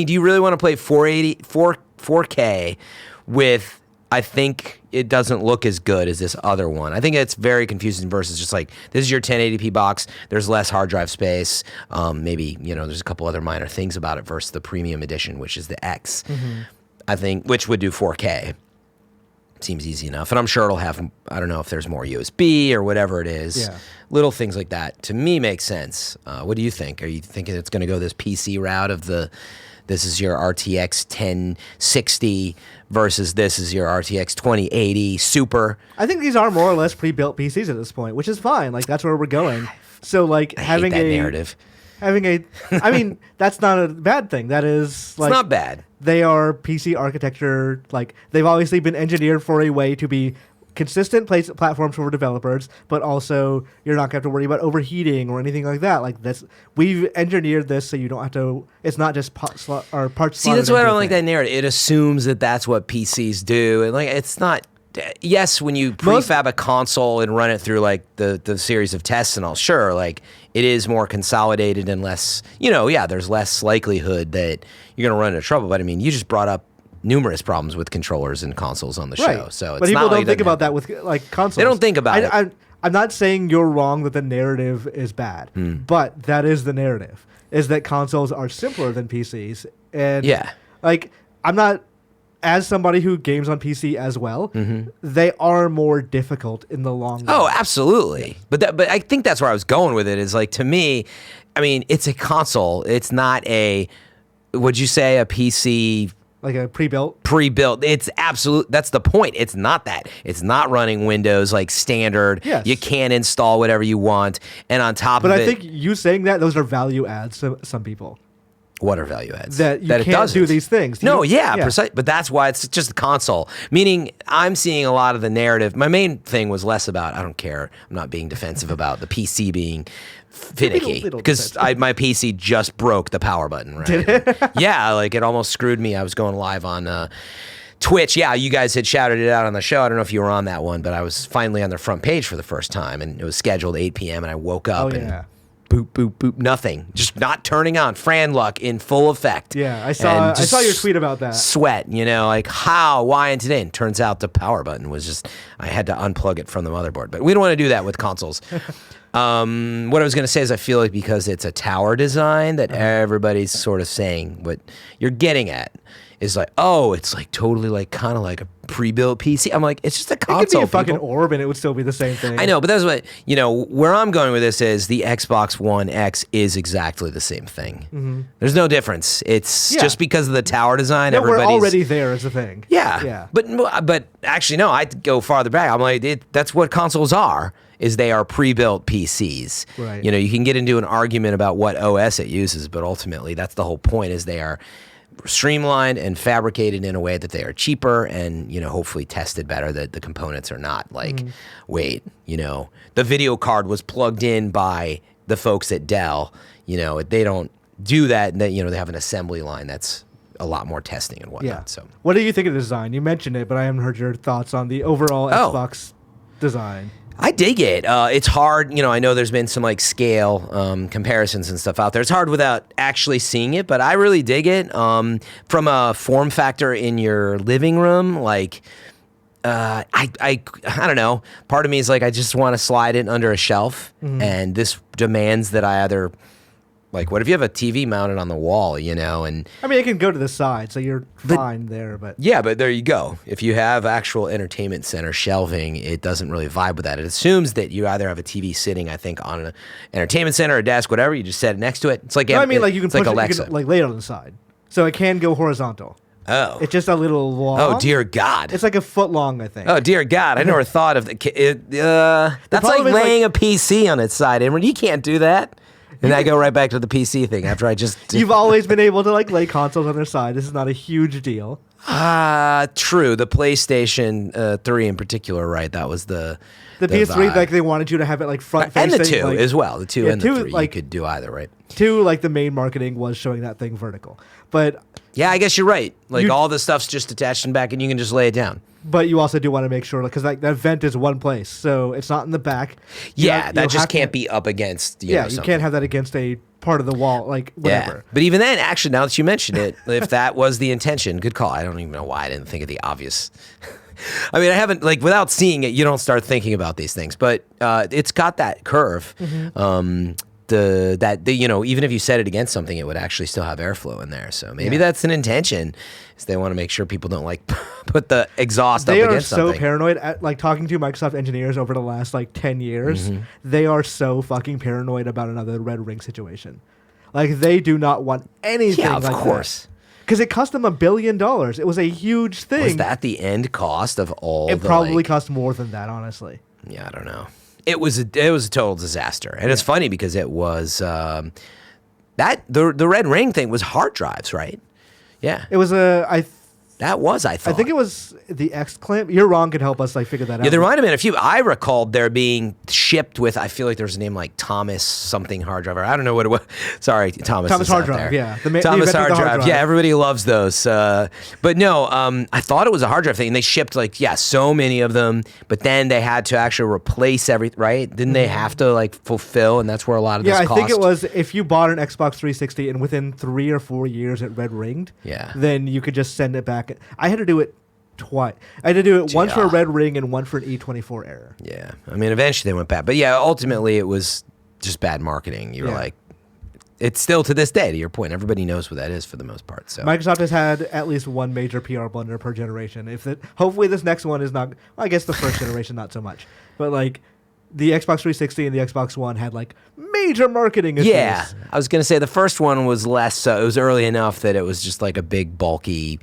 do you really want to play 4K with I think it doesn't look as good as this other one. I think it's very confusing versus just like, this is your 1080p box. There's less hard drive space. Maybe, there's a couple other minor things about it versus the premium edition, which is the X, I think, which would do 4K. Seems easy enough. And I'm sure it'll have, I don't know if there's more USB or whatever it is. Yeah. Little things like that, to me, make sense. What do you think? Are you thinking it's going to go this PC route of this is your RTX 1060 versus this is your RTX 2080 Super? I think these are more or less pre-built PCs at this point, which is fine. Like that's where we're going. So like I hate that narrative. I mean, that's not a bad thing. That is like it's not bad. They are PC architecture. Like they've obviously been engineered for a way to be consistent platforms for developers, but also you're not going to have to worry about overheating or anything like that. Like this, we've engineered this so you don't have to. It's not just parts. See, that's why I don't like that narrative. It assumes that that's what PCs do, and like it's not. Yes, when you prefab a console and run it through like the series of tests and all, sure, like it is more consolidated and less. There's less likelihood that you're going to run into trouble. But I mean, you just brought up numerous problems with controllers and consoles on the show. So it's but people not don't think about that with like consoles. They don't think about it. I'm not saying you're wrong that the narrative is bad, but that is the narrative, is that consoles are simpler than PCs. And like I'm not, as somebody who games on PC as well, they are more difficult in the long run. Oh, absolutely. But I think that's where I was going with it is like, to me, I mean, it's a console. It's not would you say a PC? Like a pre-built? Pre-built. It's absolute. That's the point. It's not that. It's not running Windows like standard. Yes. You can't install whatever you want. And on top of it. But I think you saying that, those are value adds to some people. What are value adds? That you can't do these things. Precise. But that's why it's just a console. Meaning I'm seeing a lot of the narrative. My main thing was less about, I don't care. I'm not being defensive about the PC being finicky because my PC just broke the power button, right? Did it? Yeah, like it almost screwed me. I was going live on Twitch. Yeah, you guys had shouted it out on the show. I don't know if you were on that one, but I was finally on the front page for the first time, and it was scheduled 8 p.m. and I woke up and boop, boop, boop, nothing. Just not turning on. Fran luck in full effect. Yeah, I saw your tweet about that. Sweat, like how, why, and today. And turns out the power button was just, I had to unplug it from the motherboard. But we don't want to do that with consoles. What I was going to say is I feel like because it's a tower design that everybody's sort of saying what you're getting at is like, oh, it's like totally like kind of like a pre-built PC. I'm like, it's just a console. It could be a fucking orb and it would still be the same thing. I know, but that's what, where I'm going with this is the Xbox One X is exactly the same thing. There's no difference. It's just because of the tower design. No, we're already there as a thing. Yeah. But actually, no, I'd go farther back. I'm like, that's what consoles are. Is they are pre-built PCs. Right. You can get into an argument about what OS it uses, but ultimately that's the whole point is they are streamlined and fabricated in a way that they are cheaper and, hopefully tested better, that the components are not like, wait, the video card was plugged in by the folks at Dell. They don't do that. They have an assembly line that's a lot more testing and whatnot. Yeah. So what do you think of the design? You mentioned it, but I haven't heard your thoughts on the overall Xbox design. I dig it. It's hard. I know there's been some like scale comparisons and stuff out there. It's hard without actually seeing it, but I really dig it. From a form factor in your living room, like I don't know. Part of me is like I just want to slide it under a shelf, and this demands that I either Like, what if you have a TV mounted on the wall, and I mean, it can go to the side, so you're fine there. But yeah, but there you go. If you have actual entertainment center shelving, it doesn't really vibe with that. It assumes that you either have a TV sitting, I think, on an entertainment center, a desk, whatever. You just set it next to it. It's like no, I mean, like you can it's like push Alexa. it, you can, like lay it on the side, so it can go horizontal. Oh, It's just a little long. oh dear God. It's like a foot long, I think. Oh dear God! I never thought of that's like problem is, laying a PC on its side, Imran. You can't do that. And I go right back to the PC thing after I just. You've always been able to like lay consoles on their side. This is not a huge deal. True. The PlayStation 3 in particular, right? That was the PS3. vibe. Like they wanted you to have it like front And facing, the 2 like, as well. The 2 and the 3. like, you could do either, right? 2, like the main marketing was showing that thing vertical, but Yeah, I guess you're right. Like all the stuff's just attached in back, and you can just lay it down. you also do want to make sure because like that vent is one place, so it's not in the back. Yeah, that just can't be up against. You know, you something. can't have that against a part of the wall, like whatever. Yeah. But even then, actually, now that you mention it, if that was the intention, good call. I don't even know why I didn't think of the obvious. I mean, I haven't, like, without seeing it, you don't start thinking about these things. But it's got that curve. Mm-hmm. Even if you set it against something, it would actually still have airflow in there. So maybe that's an intention. Is they want to make sure people don't, like, put the exhaust up against something. They are so paranoid. Like, talking to Microsoft engineers over the last, like, 10 years, they are so fucking paranoid about another Red Ring situation. Like, they do not want anything like that. Yeah, of course. Because it cost them $1 billion. It was a huge thing. Was that the end cost of all It probably cost more than that, honestly. Yeah, I don't know. It was a total disaster. And it's funny because it was the Red Ring thing was hard drives, right? Yeah. It was I thought. think it was the X clamp. You're wrong. Could help us like figure that out. Yeah, there might have been a few. I recalled there being shipped with. I feel like there's a name like Thomas something hard drive. I don't know what it was. Sorry, Thomas hard drive. There. Yeah, Thomas hard drive. Yeah, everybody loves those. But no, I thought it was a hard drive thing, and they shipped like so many of them. But then they had to actually replace everything. Right? Didn't they have to like fulfill? And that's where a lot of this cost. I think it was if you bought an Xbox 360 and within 3 or 4 years it red ringed. Yeah. Then you could just send it back. I had to do it twice. I had to do it once for a red ring and one for an E24 error. Yeah. I mean, eventually they went back. But yeah, ultimately it was just bad marketing. You were like, it's still to this day, to your point. Everybody knows what that is for the most part. So Microsoft has had at least one major PR blunder per generation. Hopefully this next one is not, well, I guess the first generation not so much. But like the Xbox 360 and the Xbox One had like major marketing issues. Yeah. I was going to say the first one was less so. It was early enough that it was just like a big bulky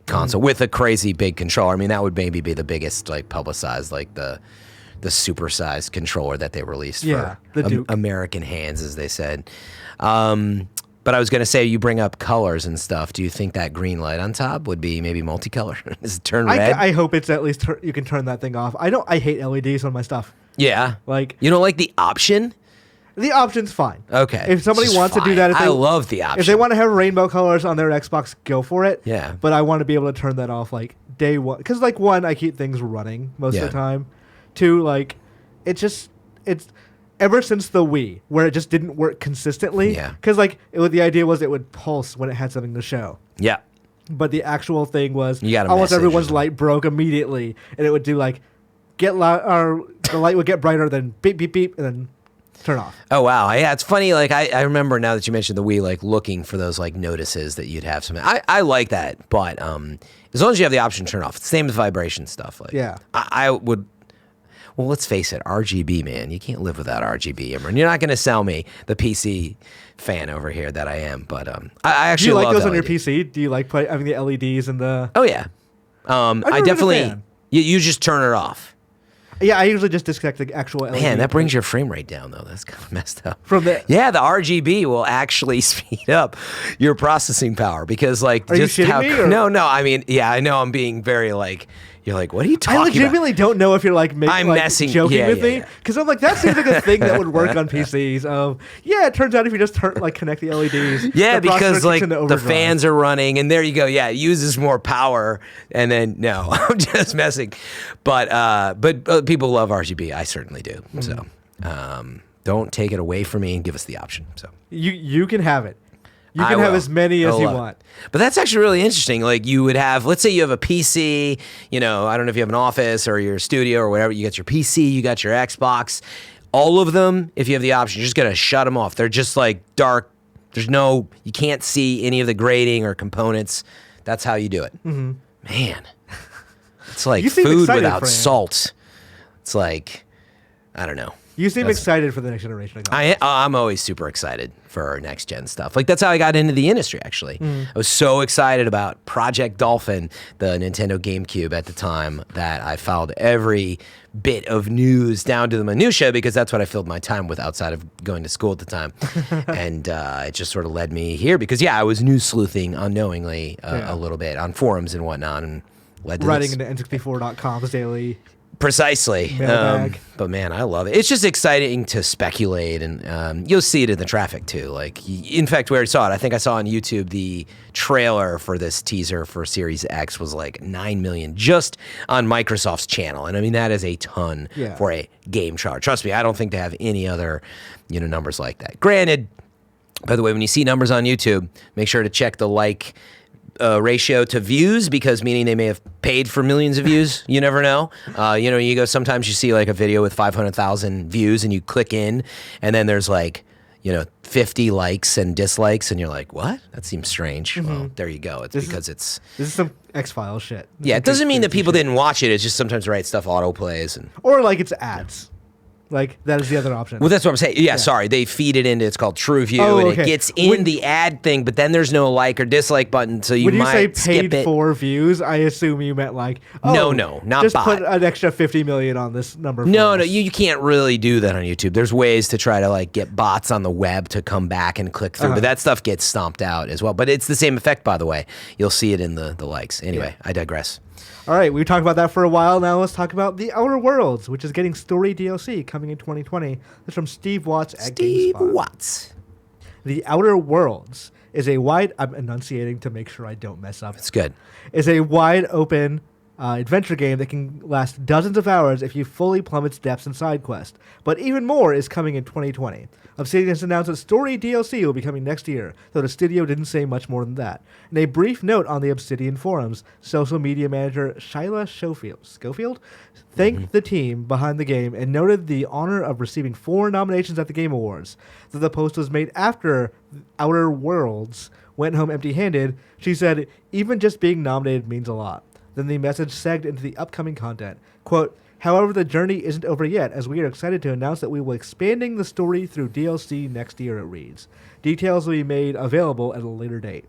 console with a crazy big controller. I mean, that would maybe be the biggest like publicized, like the supersized controller that they released for American hands, as they said. But I was going to say, you bring up colors and stuff. Do you think that green light on top would be maybe multicolor? Does it turn red? I hope it's at least you can turn that thing off. I hate LEDs on my stuff. Yeah. Like, you don't like the option? The option's fine. Okay. If somebody wants to do that, I love the option. If they want to have rainbow colors on their Xbox, go for it. Yeah. But I want to be able to turn that off like day one. Because like one, I keep things running most of the time. Two, like it's ever since the Wii where it just didn't work consistently. Yeah. Because like the idea was it would pulse when it had something to show. Yeah. But the actual thing was you got a almost message everyone's light broke immediately, and it would do like get loud, or the light would get brighter, then beep beep beep, and then turn off. Oh wow, yeah, it's funny. Like I remember now that you mentioned the Wii, like looking for those like notices that you'd have something. I like that, but as long as you have the option to turn off, same with vibration stuff. Like I would. Well, let's face it, RGB, man, you can't live without RGB. Imran, you're not going to sell me the PC fan over here that I am, but I actually love do you like those on LED. your PC? Do you like having the LEDs and the? Oh yeah, I definitely. You just turn it off. Yeah, I usually just disconnect the actual LED. Man, that brings your frame rate down, though. That's kind of messed up. The RGB will actually speed up your processing power because, like, are you shitting me? Or? No. I mean, yeah, I know I'm being very like. You're like, what are you talking about? I legitimately don't know if you're like joking with me because I'm like that seems like a thing that would work on PCs. It turns out if you just connect the LEDs, because like the fans are running and there you go. Yeah, it uses more power and then no, I'm just messing. But people love RGB. I certainly do. Mm-hmm. So don't take it away from me and give us the option. So you can have it. You can have as many as you want. But that's actually really interesting. Like you would have, let's say you have a PC, I don't know if you have an office or your studio or whatever. You got your PC, you got your Xbox. all of them, if you have the option, you're just gonna shut them off. They're just like dark. You can't see any of the grading or components. That's how you do it. Mm-hmm. Man, it's like You seem food excited, without Fran. salt. It's like, I don't know. You seem excited for the next generation. I'm always super excited for next gen stuff. Like that's how I got into the industry. Actually, I was so excited about Project Dolphin, the Nintendo GameCube at the time, that I followed every bit of news down to the minutia because that's what I filled my time with outside of going to school at the time, and it just sort of led me here because I was news sleuthing unknowingly a little bit on forums and whatnot, and led to Writing this. into N64.com's daily. Precisely. Mailbag. But man, I love it. It's just exciting to speculate, and you'll see it in the traffic too. Like, in fact, we already saw it. I think I saw on YouTube the trailer for this teaser for Series X was like 9 million just on Microsoft's channel. And I mean, that is a ton for a game trailer. Trust me, I don't think they have any other, numbers like that. Granted, by the way, when you see numbers on YouTube, make sure to check the ratio to views, because meaning they may have paid for millions of views. You never know. You go, sometimes you see like a video with 500,000 views and you click in and then there's like, 50 likes and dislikes and you're like, what? That seems strange. Mm-hmm. Well, there you go. This is some X-Files shit. Yeah, it doesn't mean that people didn't watch it. It's just sometimes right stuff autoplays or like it's ads. Like, that is the other option. Well, that's what I'm saying. Yeah, sorry. They feed it into, it's called TrueView, and it gets in the ad thing, but then there's no like or dislike button, so you might skip it. When you say paid for views, I assume you meant like, no, not just bot. Put an extra 50 million on this number. No, you can't really do that on YouTube. There's ways to try to like get bots on the web to come back and click through, but that stuff gets stomped out as well. But it's the same effect, by the way. You'll see it in the likes. Anyway, I digress. All right, we've talked about that for a while. Now let's talk about The Outer Worlds, which is getting story DLC coming in 2020. That's from Steve Watts at Gamespot. Watts. The Outer Worlds is a wide... I'm enunciating to make sure I don't mess up. It's good. Is a wide open adventure game that can last dozens of hours if you fully plumb its depths and side quest. But even more is coming in 2020. Obsidian has announced that story DLC will be coming next year, though the studio didn't say much more than that. In a brief note on the Obsidian forums, social media manager Shyla Schofield thanked the team behind the game and noted the honor of receiving 4 nominations at the Game Awards. Though the post was made after Outer Worlds went home empty-handed, she said, even just being nominated means a lot. Then the message segged into the upcoming content. Quote, however, the journey isn't over yet, as we are excited to announce that we will be expanding the story through DLC next year, it reads. Details will be made available at a later date.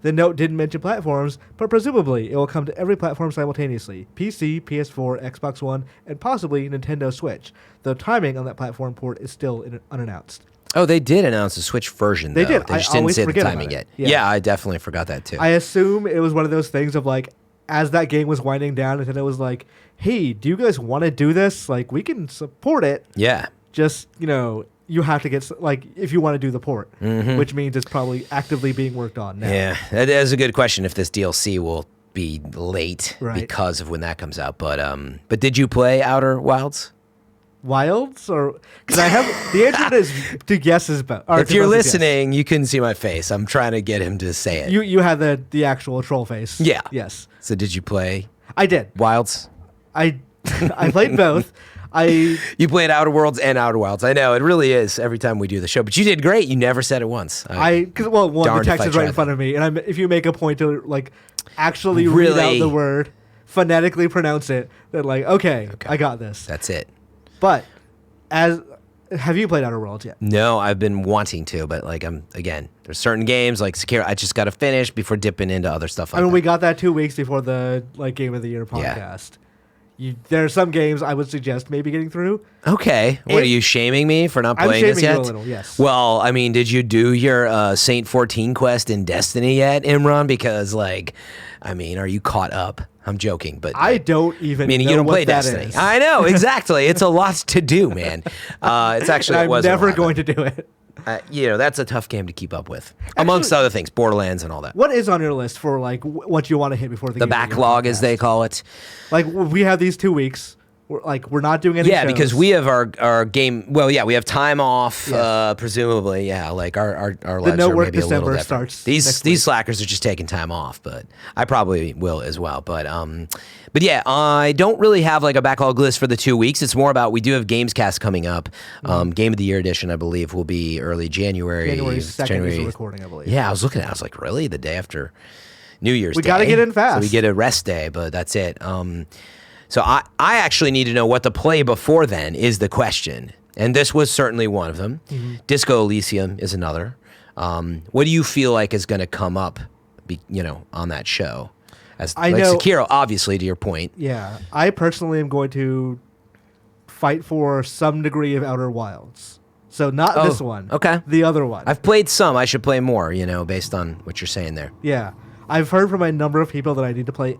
The note didn't mention platforms, but presumably it will come to every platform simultaneously. PC, PS4, Xbox One, and possibly Nintendo Switch, though timing on that platform port is still unannounced. Oh, they did announce a Switch version, though. They did. They just didn't say the timing yet. Yeah, I definitely forgot that, too. I assume it was one of those things of like, as that game was winding down, Nintendo was like, hey, do you guys want to do this? Like, we can support it. Yeah. Just, you have to get, like, if you want to do the port, which means it's probably actively being worked on now. Yeah, that is a good question if this DLC will be late because of when that comes out. But did you play Outer Wilds? Wilds? Or, because I have, the answer is to guess is better. If you're listening, you couldn't see my face. I'm trying to get him to say it. You had the actual troll face. Yeah. Yes. So did you play? I did. Wilds? I played both. You played Outer Worlds and Outer Wilds. I know, it really is every time we do the show. But you did great. You never said it once. Because the text is right in front of me, and if you make a point to like actually read out the word, phonetically pronounce it, then like, okay, I got this. That's it. But have you played Outer Worlds yet? No, I've been wanting to, but like there's certain games like Sekiro I just got to finish before dipping into other stuff like that. We got that 2 weeks before the Game of the Year podcast. Yeah. There are some games I would suggest maybe getting through. Okay. What, are you shaming me for not playing this yet? I'm shaming you a little, yes. Well, I mean, did you do your Saint 14 quest in Destiny yet, Imran? Because, are you caught up? I'm joking, but I don't even know you don't what play that Destiny. is. I know, exactly. It's a lot to do, man. It's actually I'm never going to do it. That's a tough game to keep up with, amongst other things, Borderlands and all that. What is on your list for what you want to hit before the game? The backlog, as they call it. Like, we have these 2 weeks. we're not doing any Yeah, shows. because we have our game. Well, yeah, we have time off. Yes. Presumably, yeah. Like our the lives no are work maybe a little December different. starts. These next week. slackers are just taking time off, but I probably will as well. But yeah, I don't really have like a backlog list for the 2 weeks. It's more about we do have Gamescast coming up. Game of the Year edition, I believe, will be early January. January 2nd is the recording, I believe. Yeah, I was looking at it. I was like, really? The day after New Year's We Day? got to get in fast. So we get a rest day, but that's it. So I actually need to know what to play before then is the question. And this was certainly one of them. Disco Elysium is another. What do you feel like is going to come up, on that show? I know Sekiro, obviously, to your point. Yeah, I personally am going to fight for some degree of Outer Wilds. So not this one. Okay. The other one. I've played some. I should play more, based on what you're saying there. Yeah. I've heard from a number of people that I need to play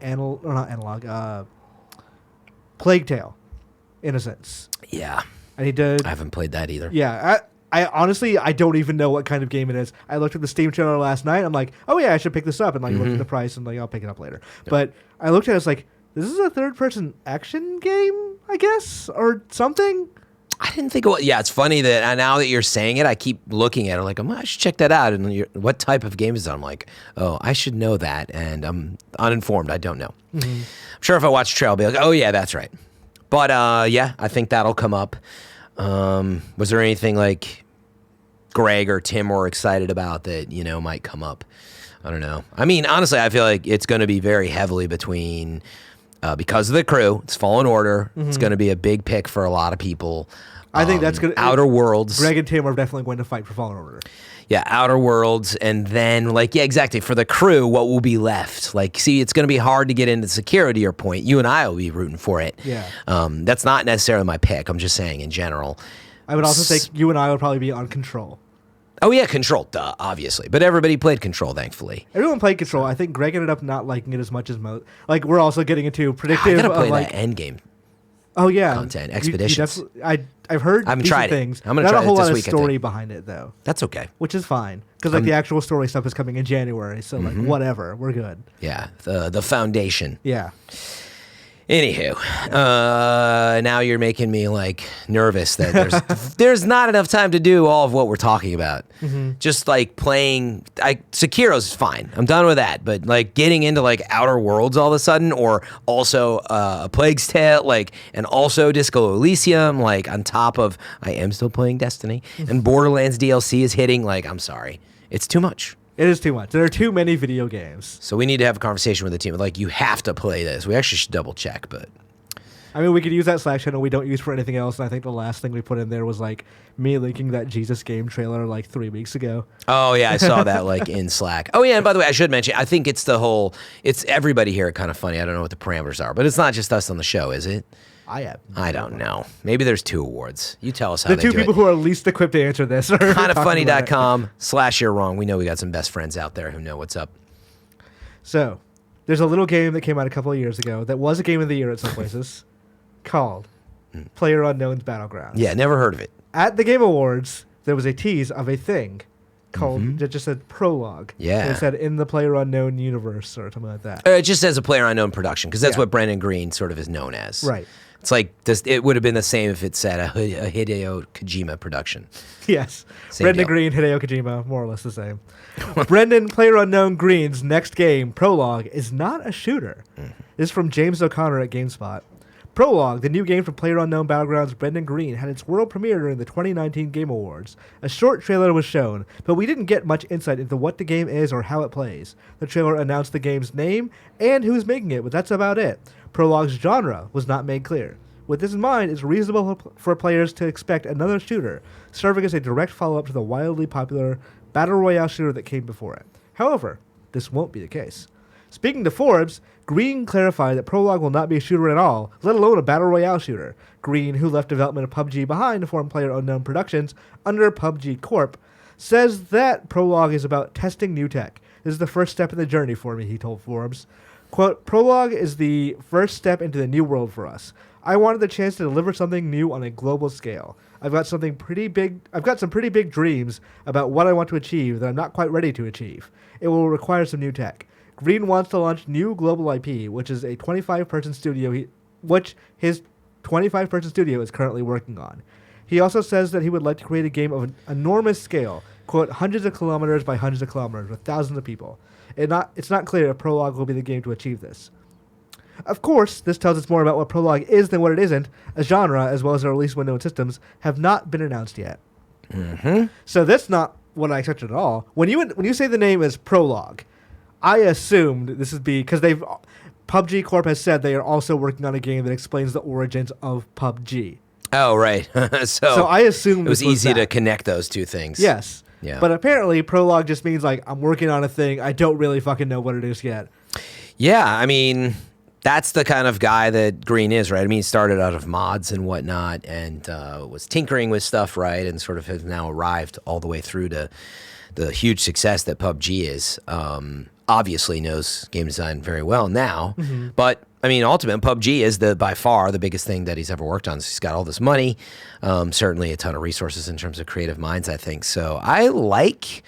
Plague Tale, in a sense. Yeah. I need to... I haven't played that either. Yeah, I honestly, I don't even know what kind of game it is. I looked at the Steam trailer last night. I'm like, oh yeah, I should pick this up. And looked at the price and I'll pick it up later. Yep. But I looked at it, I was like, this is a third-person action game, I guess, or something. I didn't think it was. Yeah, it's funny that now that you're saying it, I keep looking at it like, I should check that out. And what type of game is it? I'm like, oh, I should know that. And I'm uninformed. I don't know. I'm sure if I watch the trailer, I'll be like, oh, yeah, that's right. But, yeah, I think that'll come up. Was there anything like Greg or Tim were excited about that, might come up? I don't know. I mean, honestly, I feel like it's going to be very heavily between... because of the crew, it's Fallen Order. It's going to be a big pick for a lot of people. I think that's going to... Outer Worlds. Greg and Tim are definitely going to fight for Fallen Order. Yeah, Outer Worlds. And then, exactly. For the crew, what will be left? See, it's going to be hard to get into Sekiro, to your point. You and I will be rooting for it. Yeah. That's not necessarily my pick. I'm just saying in general. I would also say you and I would probably be on Control. Oh, yeah, Control, duh, obviously. But everybody played Control, thankfully. Everyone played Control. I think Greg ended up not liking it as much as most. We're also getting into predictive... I gotta play that endgame. Oh, yeah. Content, Expeditions. I've heard I haven't decent tried things. it. I'm going not to try a whole it this lot week, of story behind it, though. That's okay. Which is fine. Because, the actual story stuff is coming in January. So, whatever. We're good. Yeah, the foundation. Yeah. Anywho, now you're making me nervous that there's not enough time to do all of what we're talking about. Just playing, Sekiro's fine. I'm done with that. But getting into Outer Worlds all of a sudden, or also a Plague's Tale, and also Disco Elysium, on top of I am still playing Destiny, and Borderlands DLC is hitting. I'm sorry, it's too much. It is too much. There are too many video games. So we need to have a conversation with the team. You have to play this. We actually should double check, but... I mean, we could use that Slack channel we don't use for anything else, and I think the last thing we put in there was, me linking that Jesus game trailer, 3 weeks ago. Oh, yeah, I saw that, in Slack. Oh, yeah, and by the way, I should mention, I think it's everybody here at Kind of Funny. I don't know what the parameters are, but it's not just us on the show, is it? I don't know. Maybe there's 2 awards. You tell us how the they two do people it. who are least equipped to answer this are kindoffunny.com/you're wrong. We know we got some best friends out there who know what's up. So, there's a little game that came out a couple of years ago that was a game of the year at some places called PlayerUnknown's Battlegrounds. Yeah, never heard of it. At the Game Awards, there was a tease of a thing called that just said Prologue. Yeah. And it said in the PlayerUnknown universe or something like that. It just says a PlayerUnknown production because that's Yeah. what Brendan Greene sort of is known as. Right. It's it would have been the same if it said a Hideo Kojima production. Yes. Same Brendan deal. Greene, Hideo Kojima, more or less the same. Brendan PlayerUnknown Greene's next game, Prologue, is not a shooter. This is from James O'Connor at GameSpot. Prologue, the new game from PlayerUnknown Battlegrounds' Brendan Greene, had its world premiere during the 2019 Game Awards. A short trailer was shown, but we didn't get much insight into what the game is or how it plays. The trailer announced the game's name and who's making it, but that's about it. Prologue's genre was not made clear. With this in mind, it's reasonable for players to expect another shooter, serving as a direct follow-up to the wildly popular Battle Royale shooter that came before it. However, this won't be the case. Speaking to Forbes, Greene clarified that Prologue will not be a shooter at all, let alone a Battle Royale shooter. Greene, who left development of PUBG behind to form PlayerUnknown Productions under PUBG Corp., says that Prologue is about testing new tech. This is the first step in the journey for me, he told Forbes. Quote, Prologue is the first step into the new world for us. I wanted the chance to deliver something new on a global scale. I've got some pretty big dreams about what I want to achieve that I'm not quite ready to achieve. It will require some new tech. Greene wants to launch new global IP, which is a 25-person studio, which his 25-person studio is currently working on. He also says that he would like to create a game of an enormous scale, quote, hundreds of kilometers by hundreds of kilometers with thousands of people. It's not clear if Prologue will be the game to achieve this. Of course, this tells us more about what Prologue is than what it isn't. A genre, as well as a release window and systems, have not been announced yet. Mm-hmm. So that's not what I expected at all. When you say the name is Prologue, I assumed this is because PUBG Corp has said they are also working on a game that explains the origins of PUBG. Oh, right. So I assumed it was easy that. to connect those two things. Yes. Yeah. But apparently Prologue just means like I'm working on a thing. I don't really fucking know what it is yet. Yeah, I mean, that's the kind of guy that Greene is, right? I mean, he started out of mods and whatnot and was tinkering with stuff, right? And sort of has now arrived all the way through to the huge success that PUBG is. Obviously knows game design very well now. Mm-hmm. But, I mean, ultimately, PUBG is by far the biggest thing that he's ever worked on. So he's got all this money, certainly a ton of resources in terms of creative minds, I think. So I like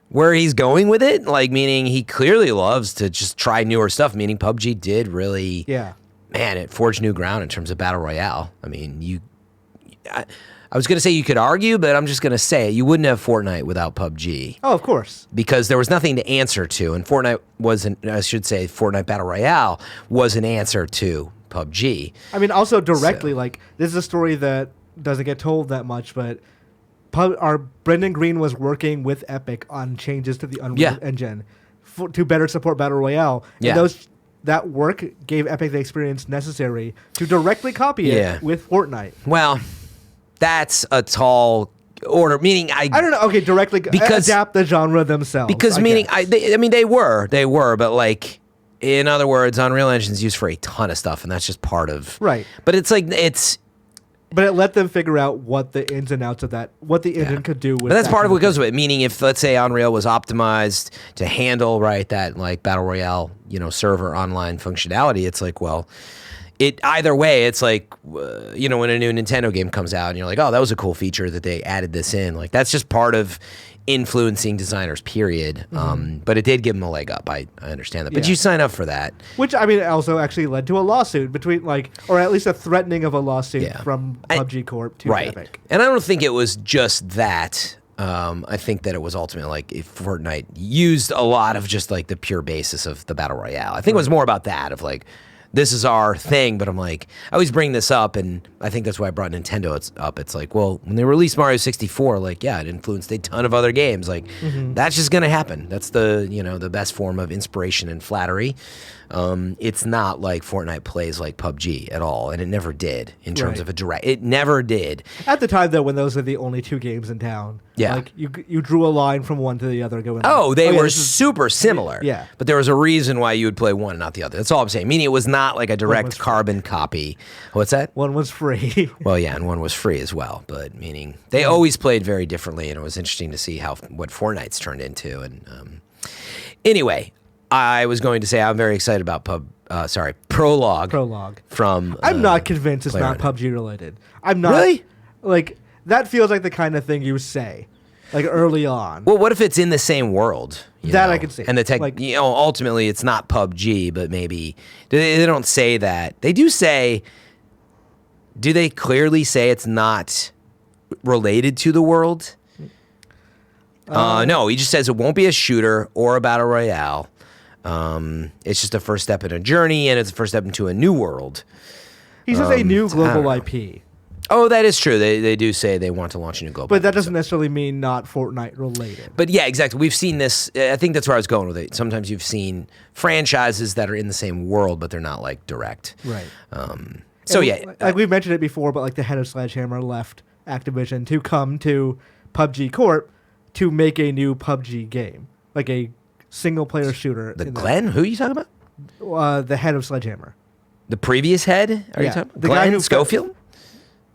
where he's going with it, like meaning he clearly loves to just try newer stuff, meaning PUBG did really, man, it forged new ground in terms of Battle Royale. I mean, I was going to say you could argue, but I'm just going to say it. You wouldn't have Fortnite without PUBG. Oh, of course. Because there was nothing to answer to, and Fortnite Battle Royale was an answer to PUBG. I mean, also directly, like, this is a story that doesn't get told that much, but Brendan Greene was working with Epic on changes to the Unreal Engine to better support Battle Royale. And that work gave Epic the experience necessary to directly copy it with Fortnite. Well, that's a tall order, meaning I don't know. Okay, directly adapt the genre themselves. Because they were, but like, in other words, Unreal Engine's used for a ton of stuff, and that's just part of right. But it's like But it let them figure out what the ins and outs of that, what the engine could do with. But that's part of what goes with it. Meaning, if let's say Unreal was optimized to handle that like Battle Royale, server online functionality, it's like, well, it either way, it's like, when a new Nintendo game comes out and you're like, oh, that was a cool feature that they added this in. Like, that's just part of influencing designers, period. Mm-hmm. But it did give them a leg up. I understand that. But you sign up for that. Which, I mean, also actually led to a lawsuit between, or at least a threatening of a lawsuit from PUBG Corp to Epic. And I don't think it was just that. I think that it was ultimately like if Fortnite used a lot of just like the pure basis of the Battle Royale. I think it was more about that of like, this is our thing, but I'm like, I always bring this up, and I think that's why I brought Nintendo up. It's like, well, when they released Mario 64, like, yeah, it influenced a ton of other games. Like, that's just gonna happen. That's the best form of inspiration and flattery. It's not like Fortnite plays like PUBG at all, and it never did in terms of a direct. It never did. At the time, though, when those are the only two games in town, like you drew a line from one to the other going. They were super similar. Yeah, but there was a reason why you would play one and not the other. That's all I'm saying. Meaning it was not like a direct carbon copy. What's that? One was free. Well, yeah, and one was free as well. But meaning they always played very differently, and it was interesting to see what Fortnite's turned into. And anyway. I was going to say I'm very excited about Prologue. Prologue. From I'm not convinced it's not PUBG related. I'm not. Really? Like, that feels like the kind of thing you say, like, early on. Well, what if it's in the same world? I can see. And the tech, ultimately it's not PUBG, but maybe they don't say that. They do say. Do they clearly say it's not related to the world? No, he just says it won't be a shooter or a battle royale. It's just a first step in a journey, and it's a first step into a new world. He says a new global IP. Oh, that is true. They do say they want to launch a new global IP. But that doesn't necessarily mean not Fortnite related. But yeah, exactly. We've seen this. I think that's where I was going with it. Sometimes you've seen franchises that are in the same world, but they're not like direct. Right. Like we've mentioned it before, but like the head of Sledgehammer left Activision to come to PUBG Corp to make a new PUBG game, like a single-player shooter. Glenn? Who are you talking about? The head of Sledgehammer. The previous head? Are you talking about? The Glenn guy who Schofield?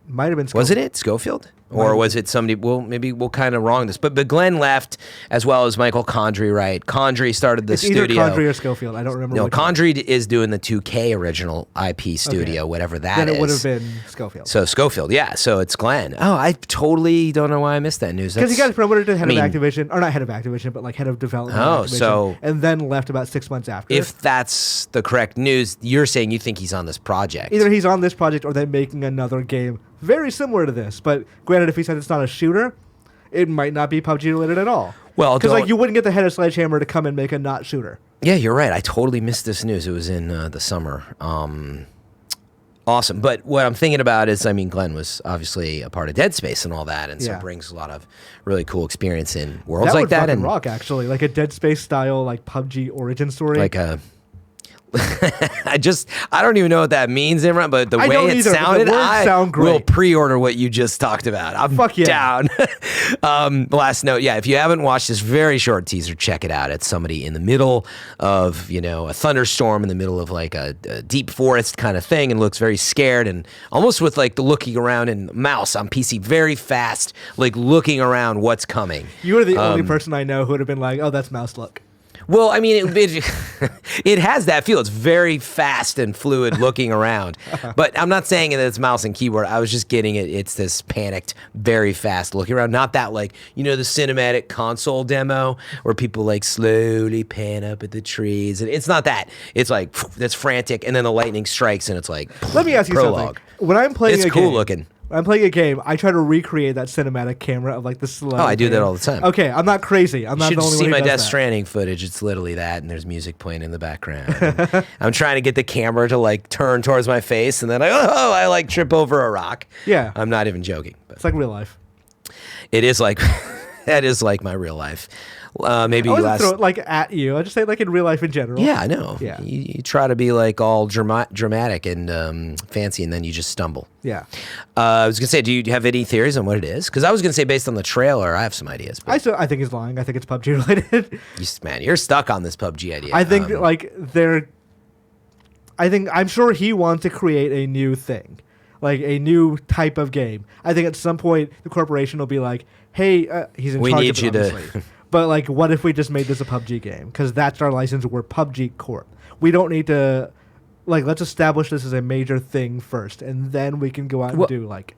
Might have been Schofield. Wasn't it Schofield? Or was it somebody? Well, maybe we'll kind of wrong this, but Glenn left as well as Michael Condrey, right? Condrey started the studio. Either Condrey or Schofield. I don't remember. No, which Condrey is doing the 2K original IP studio, whatever that is. Then it would have been Schofield. So Schofield, yeah. So it's Glenn. Oh, I totally don't know why I missed that news. Because he got promoted to head of Activision, or not head of Activision, but like head of development. Oh, of Activision, so and then left about 6 months after. If that's the correct news, you're saying you think he's on this project. Either he's on this project or they're making another game very similar to this. But granted, if he said it's not a shooter, it might not be PUBG related at all. Well, because like you wouldn't get the head of Sledgehammer to come and make a not shooter. Yeah, you're right. I totally missed this news. It was in the summer. Awesome. But what I'm thinking about is, I mean, Glenn was obviously a part of Dead Space and all that, and so brings a lot of really cool experience in worlds like that. And rock, actually, like a Dead Space style, like PUBG origin story. Like a I don't even know what that means, Imran, but the way it sounded, I will pre-order what you just talked about. I'm down. Last note, if you haven't watched this very short teaser, check it out. It's somebody in the middle of, a thunderstorm in the middle of like a deep forest kind of thing and looks very scared and almost with like the looking around and mouse on PC very fast, like looking around what's coming. You are the only person I know who would have been like, oh, that's mouse look. Well, I mean, it has that feel. It's very fast and fluid looking around. But I'm not saying that it's mouse and keyboard. I was just getting it. It's this panicked, very fast looking around. Not that like, the cinematic console demo where people like slowly pan up at the trees. And it's not that. It's like, that's frantic. And then the lightning strikes and it's like, let me ask you Prologue. Something. When I'm playing it's cool looking. When I'm playing a game, I try to recreate that cinematic camera of like the slow. Oh, I do that all the time. Okay, I'm not crazy. I'm not the only one. You should see my Death that. Stranding footage. It's literally that, and there's music playing in the background. I'm trying to get the camera to like turn towards my face, and then I like trip over a rock. Yeah, I'm not even joking. But it's like real life. It is like that is like my real life. Maybe I wouldn't throw it like at you. I just say like in real life in general. Yeah, I know. Yeah, you try to be like all dramatic and fancy, and then you just stumble. Yeah. I was gonna say, do you have any theories on what it is? Because I was gonna say based on the trailer, I have some ideas. I think he's lying. I think it's PUBG related. Man, you're stuck on this PUBG idea. I think I'm sure he wants to create a new thing, like a new type of game. I think at some point the corporation will be like, "Hey, he's in charge of it, obviously." But like, what if we just made this a PUBG game? Because that's our license. We're PUBG Corp. We don't need to, like, let's establish this as a major thing first, and then we can go out and do like,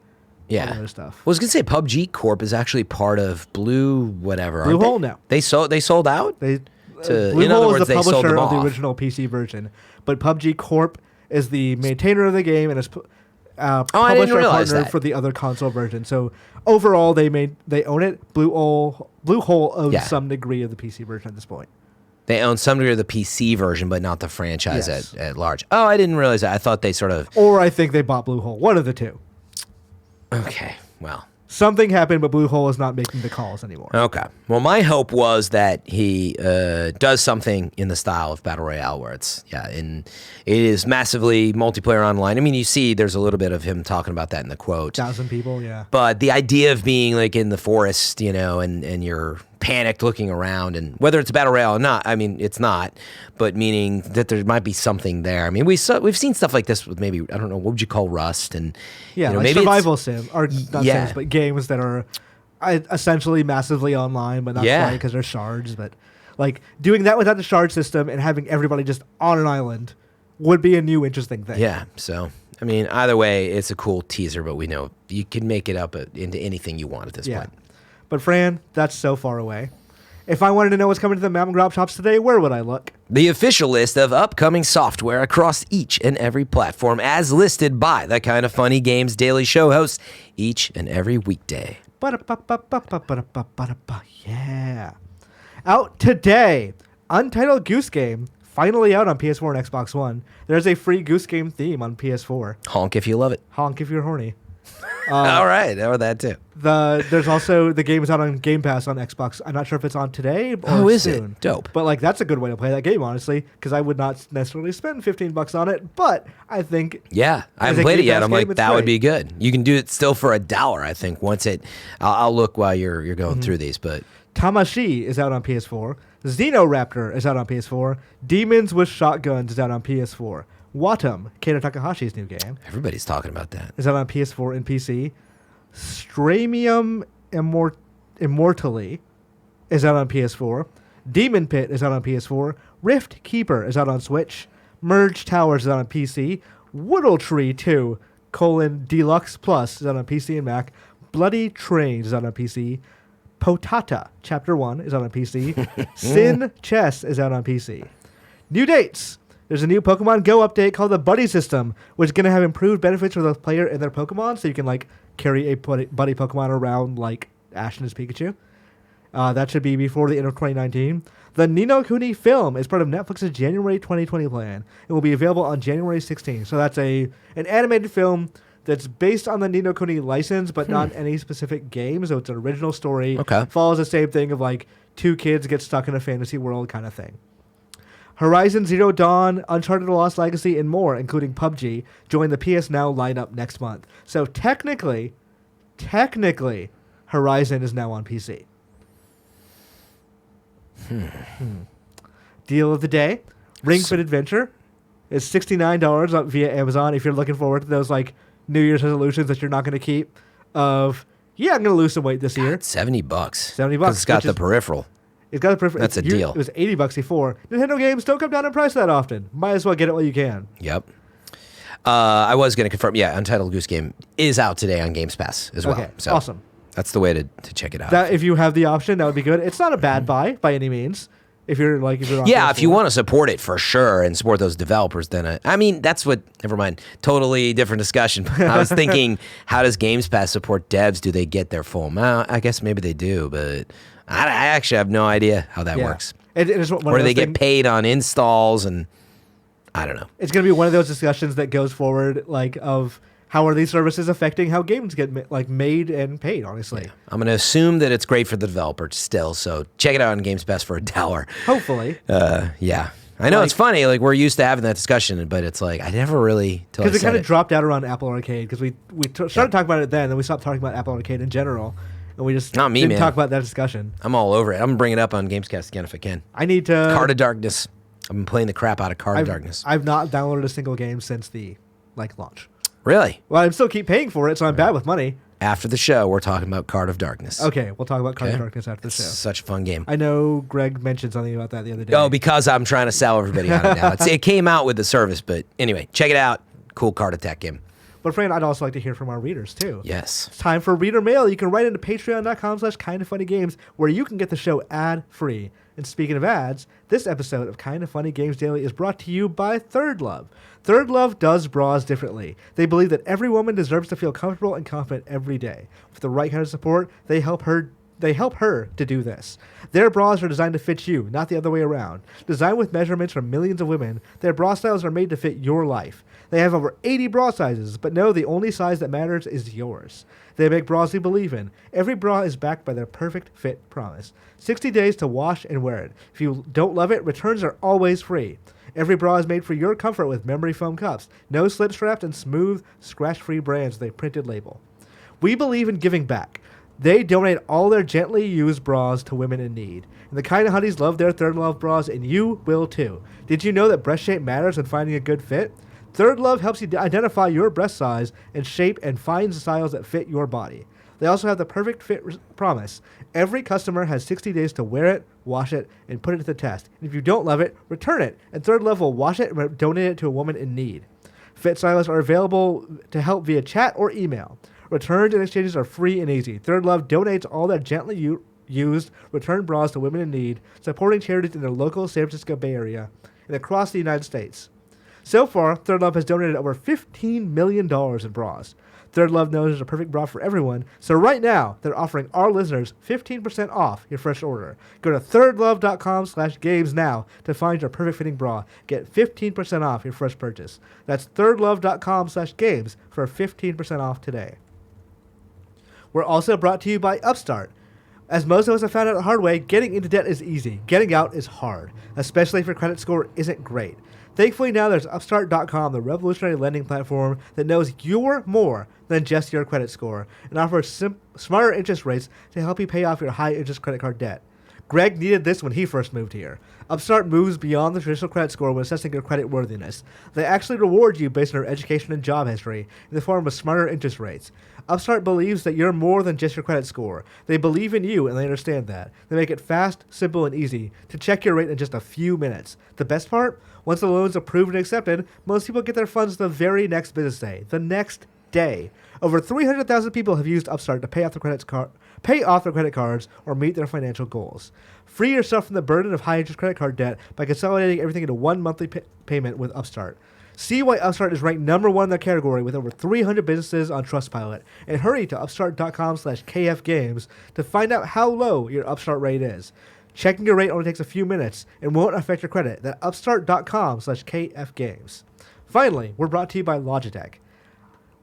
all other stuff. Well, I was gonna say PUBG Corp is actually part of Blue whatever. Blue Hole now. They sold out. Blue Hole is the publisher of the original PC version, but PUBG Corp is the maintainer of the game and is publisher partner for the other console version. So overall, they own it. Blue Hole owns some degree of the PC version at this point. They own some degree of the PC version, but not the franchise at large. Oh, I didn't realize that. I thought they sort of... Or I think they bought Blue Hole. One of the two. Okay, well... Something happened, but Blue Hole is not making the calls anymore. Okay. Well, my hope was that he does something in the style of Battle Royale, where it is massively multiplayer online. I mean, you see there's a little bit of him talking about that in the quote. 1,000 people, yeah. But the idea of being like in the forest, and you're panicked looking around, and whether it's Battle Royale or not, I mean, it's not, but meaning that there might be something there. I mean, we've seen stuff like this with maybe, I don't know, what would you call Rust? And like maybe survival sim, or not sims, but games that are essentially massively online, but not quite because they're shards. But like doing that without the shard system and having everybody just on an island would be a new interesting thing. Yeah, so... I mean, either way, it's a cool teaser, but we know you can make it up into anything you want at this point. But Fran, that's so far away. If I wanted to know what's coming to the Mom and Grop shops today, where would I look? The official list of upcoming software across each and every platform as listed by the Kind of Funny Games Daily Show hosts each and every weekday. Yeah. Out today, Untitled Goose Game, finally out on PS4 and Xbox One. There's a free Goose Game theme on PS4. Honk if you love it. Honk if you're horny. All right, or that too. There's also the game is out on Game Pass on Xbox. I'm not sure if it's on today or is soon. it? Dope. But like that's a good way to play that game, honestly, because I would not necessarily spend $15 on it. But I think I haven't played it yet. I'm like that would be good. You can do it still for $1. I think once it. I'll look while you're going through these, but Tamashi is out on PS4. Xenoraptor is out on PS4. Demons with Shotguns is out on PS4. Watum, Keita Takahashi's new game. Everybody's talking about that. Is out on PS4 and PC. Stramium Immortally is out on PS4. Demon Pit is out on PS4. Rift Keeper is out on Switch. Merge Towers is out on PC. Woodle Tree 2, Deluxe Plus is out on PC and Mac. Bloody Trains is out on PC. Potata Chapter 1 is out on PC. Sin Chess is out on PC. New dates. There's a new Pokemon Go update called the Buddy System, which is going to have improved benefits for the player and their Pokemon, so you can like carry a buddy Pokemon around like Ash and his Pikachu. That should be before the end of 2019. The Ni no Kuni film is part of Netflix's January 2020 plan. It will be available on January 16th. So that's an animated film that's based on the Ni no Kuni license, but not any specific game. So it's an original story. Okay. Follows the same thing of like two kids get stuck in a fantasy world kind of thing. Horizon Zero Dawn, Uncharted The Lost Legacy, and more, including PUBG, join the PS Now lineup next month. So technically, Horizon is now on PC. Deal of the day. Ring Fit Adventure is $69 via Amazon if you're looking forward to those like New Year's resolutions that you're not going to keep of, I'm going to lose some weight this year. $70. $70. It's got the peripheral. It's got a peripheral. That's a deal. It was $80 before. Nintendo games don't come down in price that often. Might as well get it while you can. Yep. I was going to confirm, Untitled Goose Game is out today on Games Pass as well. Okay, So awesome. That's the way to check it out. That if you have the option, that would be good. It's not a bad buy by any means. If you're on if PS4. you want to support it for sure and support those developers, then that's what. Never mind. Totally different discussion. I was thinking, how does Games Pass support devs? Do they get their full amount? I guess maybe they do, but I actually have no idea how that works. It is one or do they things, get paid on installs? And I don't know. It's going to be one of those discussions that goes forward, like of how are these services affecting how games get made and paid, honestly. Yeah. I'm going to assume that it's great for the developer still, so check it out on Games Pass for $1. Hopefully. Yeah. I know, it's funny. Like, we're used to having that discussion, but it's like, I never really... Because it kind of dropped out around Apple Arcade, because we started talking about it then we stopped talking about Apple Arcade in general, and we just didn't talk about that discussion. I'm all over it. I'm going to bring it up on Gamescast again if I can. I need to... Card of Darkness. I've been playing the crap out of Card of Darkness. I've not downloaded a single game since the launch. Really? Well, I still keep paying for it, so I'm bad with money. After the show, we're talking about Card of Darkness. Okay, we'll talk about Card of Darkness after the show. Such a fun game. I know Greg mentioned something about that the other day. Oh, because I'm trying to sell everybody on it now. It came out with the service, but anyway, check it out. Cool card attack game. But Fran, I'd also like to hear from our readers, too. Yes. It's time for reader mail. You can write into patreon.com/kindoffunnygames, where you can get the show ad-free. And speaking of ads, this episode of Kind of Funny Games Daily is brought to you by Third Love. Third Love does bras differently. They believe that every woman deserves to feel comfortable and confident every day. With the right kind of support, they help her to do this. Their bras are designed to fit you, not the other way around. Designed with measurements from millions of women, their bra styles are made to fit your life. They have over 80 bra sizes, but know the only size that matters is yours. They make bras you believe in. Every bra is backed by their perfect fit promise. 60 days to wash and wear it. If you don't love it, returns are always free. Every bra is made for your comfort with memory foam cuffs, no slip straps, and smooth, scratch-free brands with a printed label. We believe in giving back. They donate all their gently used bras to women in need. And the Kind of Honeys love their Third Love bras, and you will too. Did you know that breast shape matters when finding a good fit? Third Love helps you identify your breast size and shape and find styles that fit your body. They also have the perfect fit promise. Every customer has 60 days to wear it, wash it, and put it to the test. And if you don't love it, return it, and Third Love will wash it and donate it to a woman in need. Fit stylists are available to help via chat or email. Returns and exchanges are free and easy. Third Love donates all their gently used returned bras to women in need, supporting charities in the local San Francisco Bay Area and across the United States. So far, Third Love has donated over $15 million in bras. Third Love knows there's a perfect bra for everyone, so right now, they're offering our listeners 15% off your first order. Go to thirdlove.com/games now to find your perfect fitting bra. Get 15% off your first purchase. That's thirdlove.com/games for 15% off today. We're also brought to you by Upstart. As most of us have found out the hard way, getting into debt is easy. Getting out is hard, especially if your credit score isn't great. Thankfully, now there's Upstart.com, the revolutionary lending platform that knows you're more than just your credit score and offers smarter interest rates to help you pay off your high-interest credit card debt. Greg needed this when he first moved here. Upstart moves beyond the traditional credit score when assessing your credit worthiness. They actually reward you based on your education and job history in the form of smarter interest rates. Upstart believes that you're more than just your credit score. They believe in you, and they understand that. They make it fast, simple, and easy to check your rate in just a few minutes. The best part? Once the loan's approved and accepted, most people get their funds the very next business day. The next day. Over 300,000 people have used Upstart to pay off their credit cards or meet their financial goals. Free yourself from the burden of high-interest credit card debt by consolidating everything into one monthly payment with Upstart. See why Upstart is ranked number 1 in their category with over 300 businesses on Trustpilot. And hurry to upstart.com/kfgames to find out how low your Upstart rate is. Checking your rate only takes a few minutes and won't affect your credit. That's upstart.com/kfgames. Finally, we're brought to you by Logitech.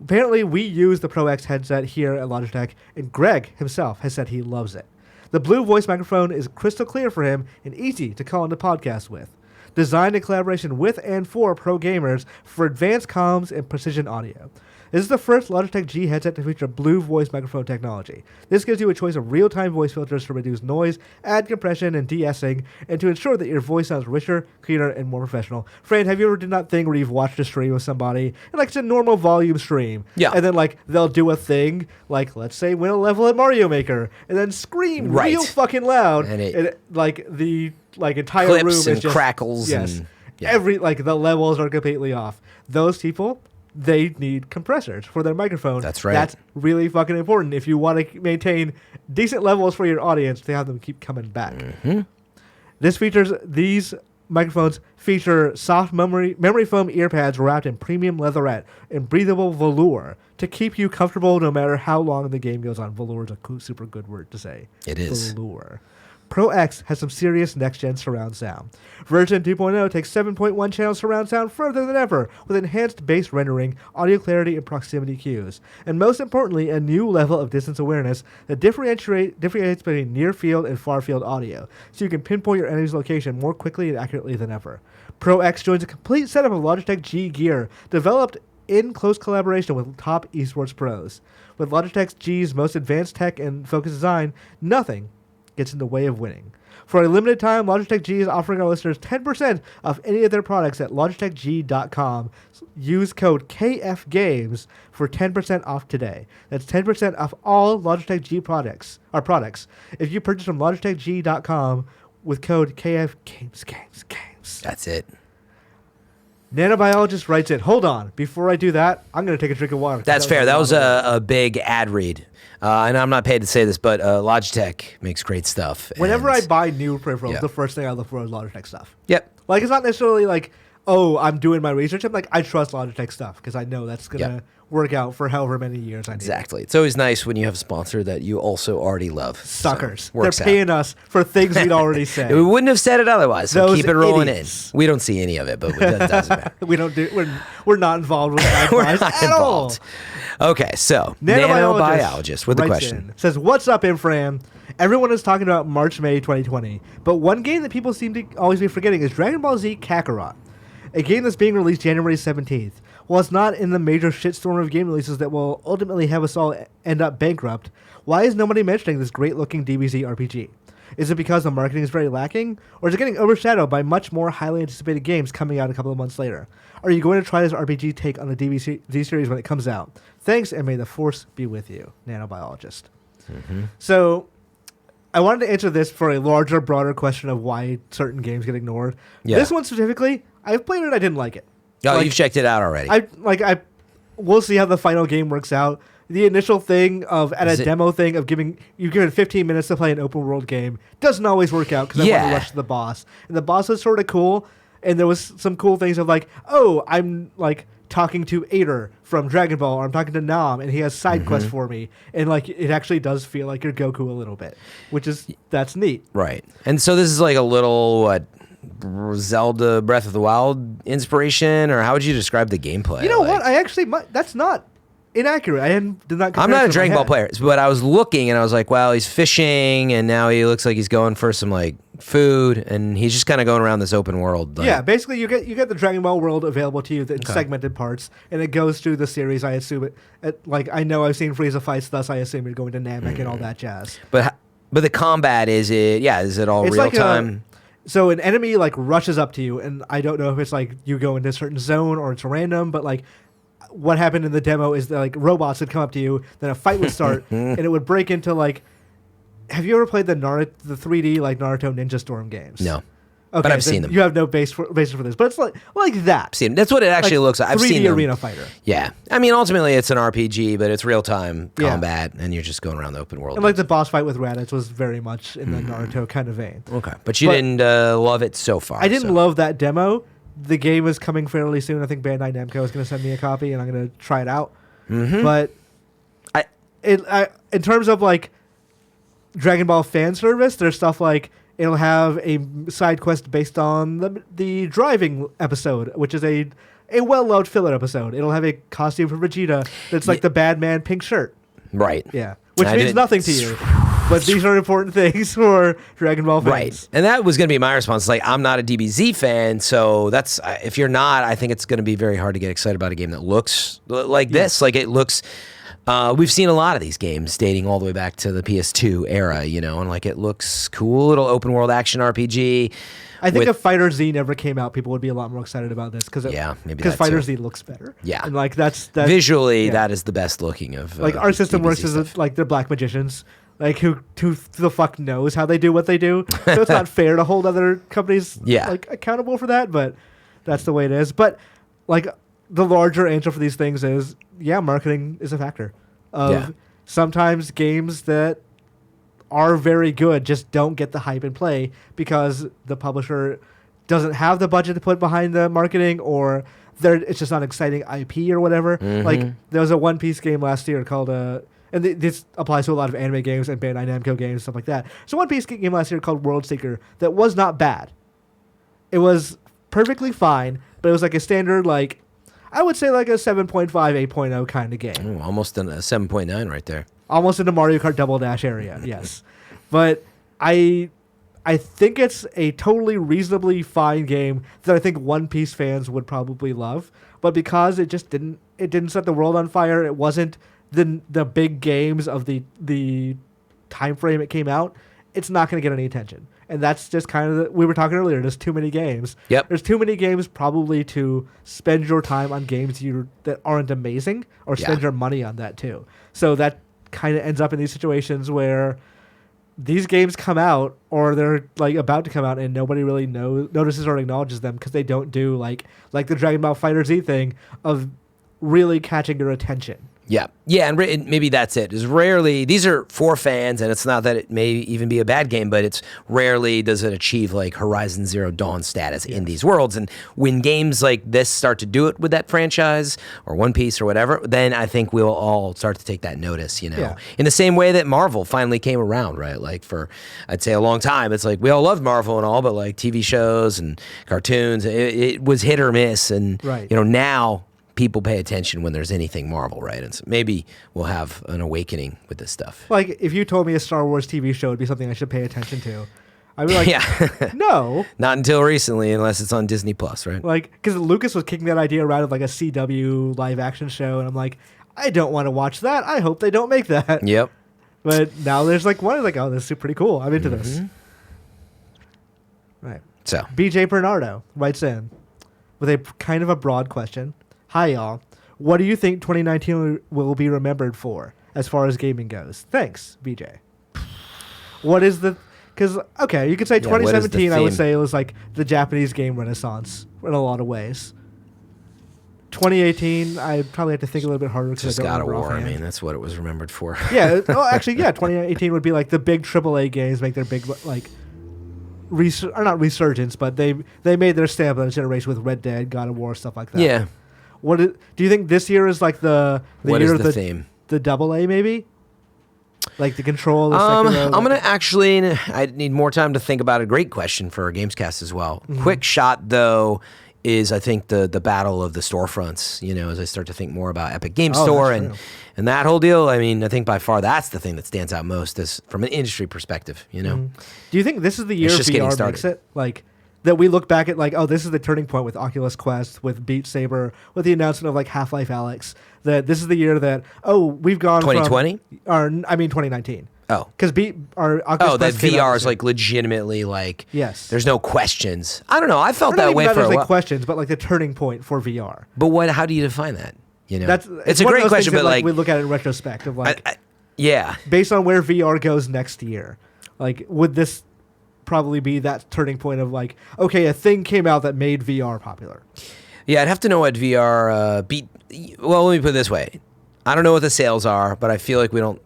Apparently, we use the Pro X headset here at Logitech, and Greg himself has said he loves it. The Blue voice microphone is crystal clear for him and easy to call into podcasts with. Designed in collaboration with and for pro gamers for advanced comms and precision audio. This is the first Logitech G headset to feature Blue voice microphone technology. This gives you a choice of real-time voice filters to reduce noise, add compression, and de-essing, and to ensure that your voice sounds richer, cleaner, and more professional. Fran, have you ever done that thing where you've watched a stream with somebody, and it's a normal volume stream, yeah, and then they'll do a thing, let's say win a level at Mario Maker, and then scream real fucking loud, and the entire clips room is and just crackles, yes, and yeah. the levels are completely off. Those people, they need compressors for their microphone. That's right. That's really fucking important if you want to maintain decent levels for your audience to have them keep coming back. Mm-hmm. These microphones feature soft memory foam ear pads wrapped in premium leatherette and breathable velour to keep you comfortable no matter how long the game goes on. Velour is a super good word to say. It is. Velour. Pro X has some serious next-gen surround sound. Version 2.0 takes 7.1 channel surround sound further than ever, with enhanced bass rendering, audio clarity, and proximity cues. And most importantly, a new level of distance awareness that differentiates between near-field and far-field audio, so you can pinpoint your enemy's location more quickly and accurately than ever. Pro X joins a complete setup of Logitech G gear, developed in close collaboration with top esports pros. With Logitech G's most advanced tech and focused design, nothing gets in the way of winning. For a limited time, Logitech G is offering our listeners 10% off any of their products at logitechg.com. Use code KFGames for 10% off today. That's 10% off all Logitech G products. If you purchase from logitechg.com with code KFGames. That's it. Nano Biologist writes in, hold on, before I do that, I'm going to take a drink of water. That's fair. That was a big ad read. And I'm not paid to say this, but Logitech makes great stuff. Whenever I buy new peripherals, yeah, the first thing I look for is Logitech stuff. Yep. It's not necessarily I'm doing my research. I'm I trust Logitech stuff because I know that's going to work out for however many years I need. Exactly. It's always nice when you have a sponsor that you also already love. Suckers. So, they're paying us for things we'd already said. We wouldn't have said it otherwise, so Those keep it rolling idiots. in. We don't see any of it, but it doesn't matter. We're not involved with that We're price not at involved. all. Okay, so Nano Biologist with the writes question. in, says, what's up, Imran? Everyone is talking about March, May 2020, but one game that people seem to always be forgetting is Dragon Ball Z Kakarot, a game that's being released January 17th. While it's not in the major shitstorm of game releases that will ultimately have us all end up bankrupt, why is nobody mentioning this great-looking DBZ RPG? Is it because the marketing is very lacking, or is it getting overshadowed by much more highly anticipated games coming out a couple of months later? Are you going to try this RPG take on the DBZ series when it comes out? Thanks, and may the Force be with you, Nano Biologist. Mm-hmm. So, I wanted to answer this for a larger, broader question of why certain games get ignored. Yeah. This one specifically, I've played it, I didn't like it. Oh, you've checked it out already. We'll see how the final game works out. The initial thing of demo thing of giving 15 minutes to play an open world game doesn't always work out because I want to rush to the boss. And the boss was sort of cool, and there was some cool things of I'm talking to Ader from Dragon Ball, or I'm talking to Nam, and he has side quests for me, and it actually does feel like you're Goku a little bit, that's neat. Right. And so this is a little Zelda Breath of the Wild inspiration, or how would you describe the gameplay? You know what? I actually that's not inaccurate. Did not. I'm not a Dragon Ball player, but I was looking and I was like, well, he's fishing, and now he looks like he's going for some food, and he's just kind of going around this open world. Yeah, basically you get the Dragon Ball world available to you in segmented parts, and it goes through the series. I assume I know I've seen Frieza fights, thus I assume you're going to Namek and all that jazz. But But the combat, is it all It's real like time? So an enemy like rushes up to you, and I don't know if it's like you go into a certain zone or it's random, but like what happened in the demo is that like robots would come up to you, then a fight would start, and it would break into like. Have you ever played the 3D like Naruto Ninja Storm games? No. Okay, but I've seen them. You have no basis for this, but it's like that. Seen them. That's what it actually looks like. I've 3D seen them. arena fighter. Yeah, I mean, ultimately, it's an RPG, but it's real time combat, and you're just going around the open world. And like the boss fight with Raditz was very much in the Naruto kind of vein. Okay, but you didn't love it so far. I didn't love that demo. The game is coming fairly soon. I think Bandai Namco is going to send me a copy, and I'm going to try it out. Mm-hmm. But in terms of like Dragon Ball fan service, there's stuff like it'll have a side quest based on the driving episode, which is a well-loved filler episode. It'll have a costume for Vegeta that's like the bad man pink shirt. Right. Yeah. Which means nothing to you. But these are important things for Dragon Ball fans. Right. And that was going to be my response. Like, I'm not a DBZ fan, so that's if you're not, I think it's going to be very hard to get excited about a game that looks like this. Like, it looks... we've seen a lot of these games dating all the way back to the PS2 era, and like it looks cool, little open world action RPG. I think if Fighter Z never came out, people would be a lot more excited about this because Fighter Z looks better. Yeah, and like that's visually that is the best looking of like our system DBZ works stuff. as like they're black magicians. Like who the fuck knows how they do what they do? So it's not fair to hold other companies like accountable for that, but that's the way it is. But like the larger answer for these things is marketing is a factor. Sometimes games that are very good just don't get the hype and play because the publisher doesn't have the budget to put behind the marketing, or it's just not exciting IP or whatever. Mm-hmm. Like there was a One Piece game last year called and this applies to a lot of anime games and Bandai Namco games, stuff like that. So One Piece game last year called World Seeker that was not bad. It was perfectly fine, but it was like a standard like I would say like a 7.5, 8.0 kind of game. Ooh, almost a 7.9 right there. Almost in the Mario Kart Double Dash area, yes. But I think it's a totally reasonably fine game that I think One Piece fans would probably love. But because it just didn't set the world on fire, it wasn't the big games of the time frame it came out, it's not going to get any attention. And that's just kind of we were talking earlier. There's too many games. Yep. There's too many games probably to spend your time on games that aren't amazing, or spend your money on that too. So that kind of ends up in these situations where these games come out, or they're like about to come out, and nobody really notices or acknowledges them because they don't do like the Dragon Ball Fighter Z thing of really catching your attention. Yeah, and maybe that's it. Is rarely these are for fans, and it's not that it may even be a bad game, but it's rarely does it achieve like Horizon Zero Dawn status in these worlds. And when games like this start to do it with that franchise or One Piece or whatever, then I think we'll all start to take that notice. In the same way that Marvel finally came around, right? Like for I'd say a long time, it's like we all loved Marvel and all, but like TV shows and cartoons, it was hit or miss, and now people pay attention when there's anything Marvel, right? And so maybe we'll have an awakening with this stuff. Like, if you told me a Star Wars TV show would be something I should pay attention to, I'd be like, no. Not until recently, unless it's on Disney Plus, right? Like, because Lucas was kicking that idea around of like a CW live action show, and I'm like, I don't want to watch that. I hope they don't make that. Yep. But now there's like one, like, oh, this is pretty cool. I'm into this. Right. So BJ Bernardo writes in with a kind of a broad question. Hi, y'all. What do you think 2019 will be remembered for as far as gaming goes? Thanks, BJ. What is the... Because, okay, you could say 2017, I would say it was like the Japanese game renaissance in a lot of ways. 2018, I probably have to think a little bit harder. Just God of War. I mean, that's what it was remembered for. Yeah. Well, actually, 2018 would be like the big AAA games make their big, like... or not resurgence, but they made their stamp on the generation with Red Dead, God of War, stuff like that. Yeah. Do you think this year is like the year of the theme? The AA maybe? Like the Control? I'm going to actually... I need more time to think about a great question for a Gamescast as well. Mm-hmm. Quick shot, though, is I think the battle of the storefronts, as I start to think more about Epic Game Store and that whole deal. I mean, I think by far that's the thing that stands out most as from an industry perspective, Mm-hmm. Do you think this is the year VR makes it? Like... that we look back at like, oh, this is the turning point with Oculus Quest, with Beat Saber, with the announcement of like Half-Life Alyx, that this is the year that, oh, we've gone 2020? from... 2019. Oh. Because our Oculus Oh, that Quest came out VR this is year. like legitimately like. Yes. There's no questions. I don't know. I felt Or not that even way that for a there's, while. like questions, but like the turning point for VR. But what? How do you define that? You know, It's a one of great those question, things but that, like, we look at it in retrospect of like yeah. based on where VR goes next year, like would this probably be that turning point of like, okay, a thing came out that made VR popular. Yeah, I'd have to know what VR beat. Well, let me put it this way: I don't know what the sales are, but I feel like we don't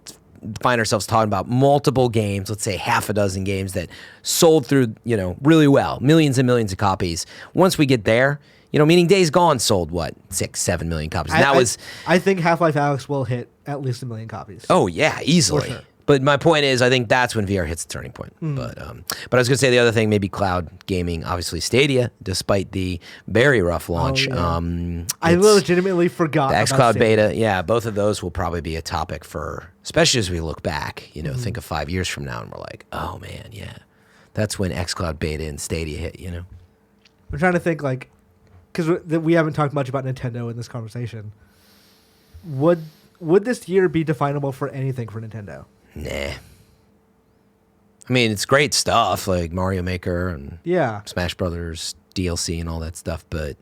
find ourselves talking about multiple games. Let's say half a dozen games that sold through, really well, millions and millions of copies. Once we get there. Meaning Days Gone sold what 6-7 million copies. And I think Half-Life Alyx will hit at least 1 million copies. Oh yeah, easily. For sure. But my point is, I think that's when VR hits the turning point. But I was gonna say the other thing, maybe cloud gaming. Obviously, Stadia, despite the very rough launch. Yeah. I legitimately forgot the about xCloud Stadia. beta. Yeah, both of those will probably be a topic for, especially as we look back. Think of 5 years from now, and we're like, oh man, yeah, that's when xCloud beta and Stadia hit. I'm trying to think like. Because we haven't talked much about Nintendo in this conversation. Would this year be definable for anything for Nintendo? Nah. I mean, it's great stuff like Mario Maker and Smash Brothers DLC and all that stuff, but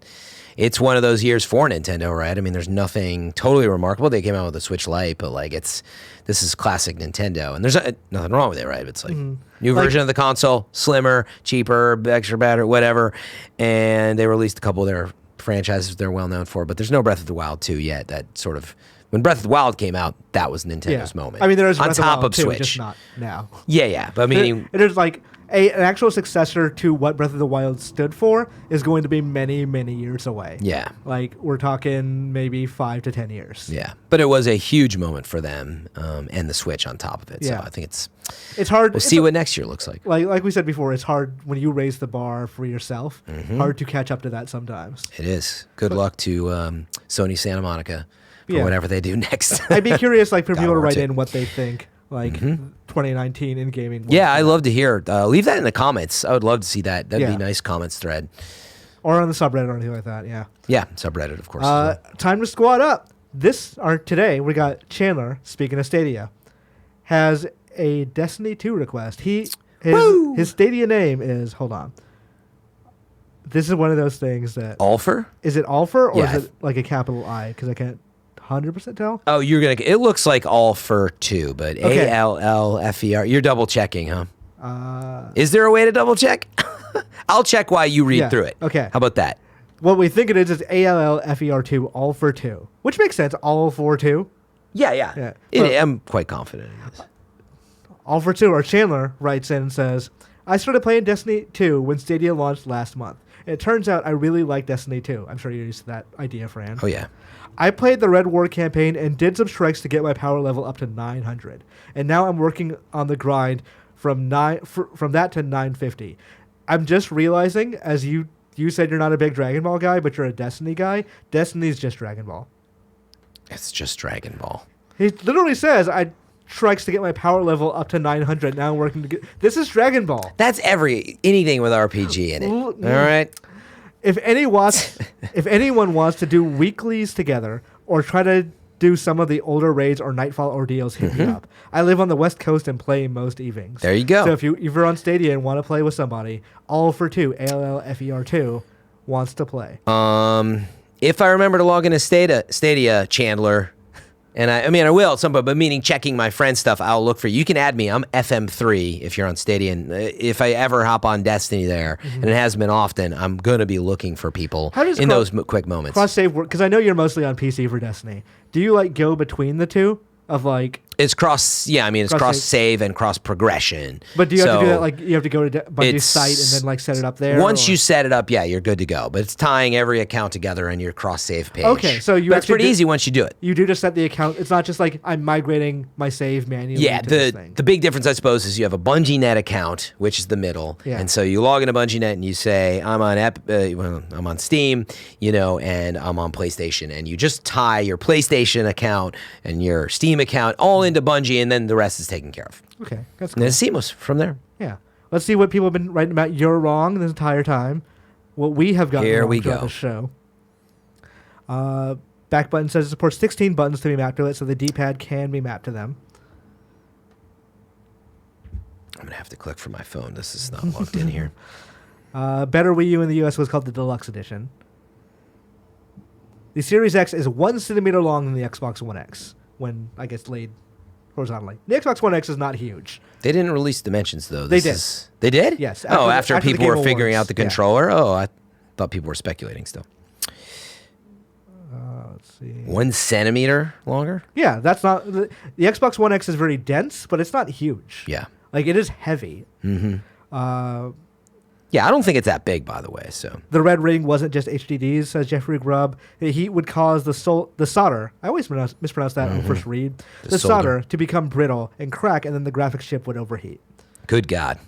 it's one of those years for Nintendo, right? I mean, there's nothing totally remarkable. They came out with the Switch Lite, but like this is classic Nintendo, and there's nothing wrong with it, right? It's like new version of the console, slimmer, cheaper, extra battery, whatever, and they released a couple of their franchises they're well known for, but there's no Breath of the Wild 2 yet. That sort of when Breath of the Wild came out, that was Nintendo's moment. I mean, there is on Breath of the top Wild of 2, Switch, just not now. Yeah, but I mean, there's like an actual successor to what Breath of the Wild stood for is going to be many, many years away. Yeah. Like, we're talking maybe 5 to 10 years. Yeah. But it was a huge moment for them and the Switch on top of it. Yeah. So I think it's hard. We'll see what next year looks like. Like we said before, it's hard when you raise the bar for yourself. Hard to catch up to that sometimes. It is. Good luck to Sony Santa Monica for whatever they do next. I'd be curious, like, for God people to War write 2. in what they think. Like 2019 in gaming. Yeah, I'd love to hear. Leave that in the comments. I would love to see that. That'd be a nice comments thread. Or on the subreddit or anything like that, yeah. Yeah, subreddit, of course. As well. Time to squad up. Today, we got Chandler, speaking of Stadia, has a Destiny 2 request. His Stadia name is, hold on. This is one of those things that... Alfer? Is it Alfer or Yeah. is it like a capital I? Because I can't 100% tell. Oh, it looks like Alfer too, but Okay. ALLFER. You're double checking, huh? Is there a way to double check? I'll check while you read through it. Okay. How about that? What we think it is ALLFER2, all for 2, which makes sense. All for 2. Yeah. But- I'm quite confident in this. All for 2, or Chandler writes in and says, I started playing Destiny 2 when Stadia launched last month. It turns out I really like Destiny 2. I'm sure you're used to that idea, Fran. Oh, yeah. I played the Red War campaign and did some strikes to get my power level up to 900. And now I'm working on the grind from that to 950. I'm just realizing, as you said you're not a big Dragon Ball guy, but you're a Destiny guy, Destiny's just Dragon Ball. It's just Dragon Ball. He literally says, I strikes to get my power level up to 900. Now I'm working to get... This is Dragon Ball. That's anything with RPG in it. All right? If anyone wants to do weeklies together or try to do some of the older raids or Nightfall ordeals, hit me up. I live on the West Coast and play most evenings. There you go. So if you're on Stadia and want to play with somebody, all for 2, ALLFER2, wants to play. If I remember to log into Stadia, Chandler, and I will at some point, but meaning checking my friend stuff, I'll look for you. You can add me. I'm FM3 if you're on Stadia. And if I ever hop on Destiny there, and it hasn't been often, I'm going to be looking for people in those quick moments. Cross-save work? Because I know you're mostly on PC for Destiny. Do you, like, go between the two? Of, like... It's cross-save and cross-progression. But do you have to do that, like, you have to go to Bungie's site and then, like, set it up there? Once you set it up, yeah, you're good to go. But it's tying every account together in your cross-save page. Okay, so that's pretty easy once you do it. You do just set the account. It's not just like I'm migrating my save manually to this thing. The big difference, I suppose, is you have a BungieNet account, which is the middle. Yeah. And so you log into BungieNet and you say, I'm on Steam, and I'm on PlayStation. And you just tie your PlayStation account and your Steam account all into Bungie, and then the rest is taken care of. Okay, that's And cool. it's seamless from there. Yeah. Let's see what people have been writing about. You're wrong this entire time. What we have gotten Here wrong we throughout go. the show. Back button says it supports 16 buttons to be mapped to it, so the D-pad can be mapped to them. going to have to click for my phone. This is not logged in here. Better Wii U in the US was called the Deluxe Edition. The Series X is 1 centimeter long than the Xbox One X when, I guess, laid horizontally. The Xbox One X is not huge. They didn't release dimensions, though. They did. They did? Yes. After people Game were figuring Awards. out the controller? Oh, I thought people were speculating still. Let's see. 1 centimeter longer? Yeah, that's not... The Xbox One X is very dense, but it's not huge. Yeah. Like, it is heavy. Yeah, I don't think it's that big, by the way. So The red ring wasn't just HDDs, says Jeffrey Grubb. The heat would cause the solder... I always mispronounce that on first read. The solder to become brittle and crack, and then the graphics chip would overheat. Good God.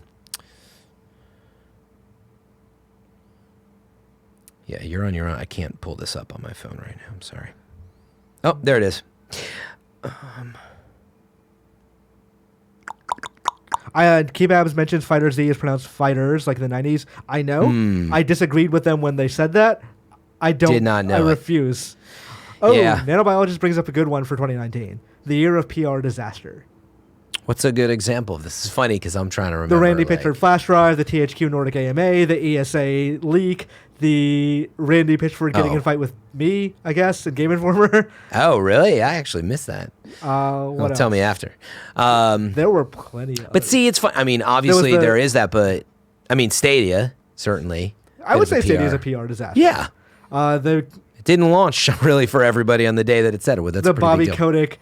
Yeah, you're on your own. I can't pull this up on my phone right now. I'm sorry. Oh, there it is. Kebabs mentions Fighter Z is pronounced fighters, like in the 90s. I know. I disagreed with them when they said that. I don't. Did not know I it. refuse. Oh, Yeah. Nano Biologist brings up a good one for 2019. The year of PR disaster. What's a good example of this? This is funny because I'm trying to remember. The Randy like- Pitchford flash drive, the THQ Nordic AMA, the ESA leak, the Randy Pitchford getting in a fight with me, I guess, in Game Informer. Oh, really? I actually missed that. What else? Tell me after. There were plenty of But see, it's fun. I mean, obviously there is that, but I mean, Stadia, certainly. I would Bit of say a Stadia is a PR. PR disaster. Yeah. The It didn't launch really for everybody on the day that it said it would. That's a the pretty Bobby big deal. Kotick,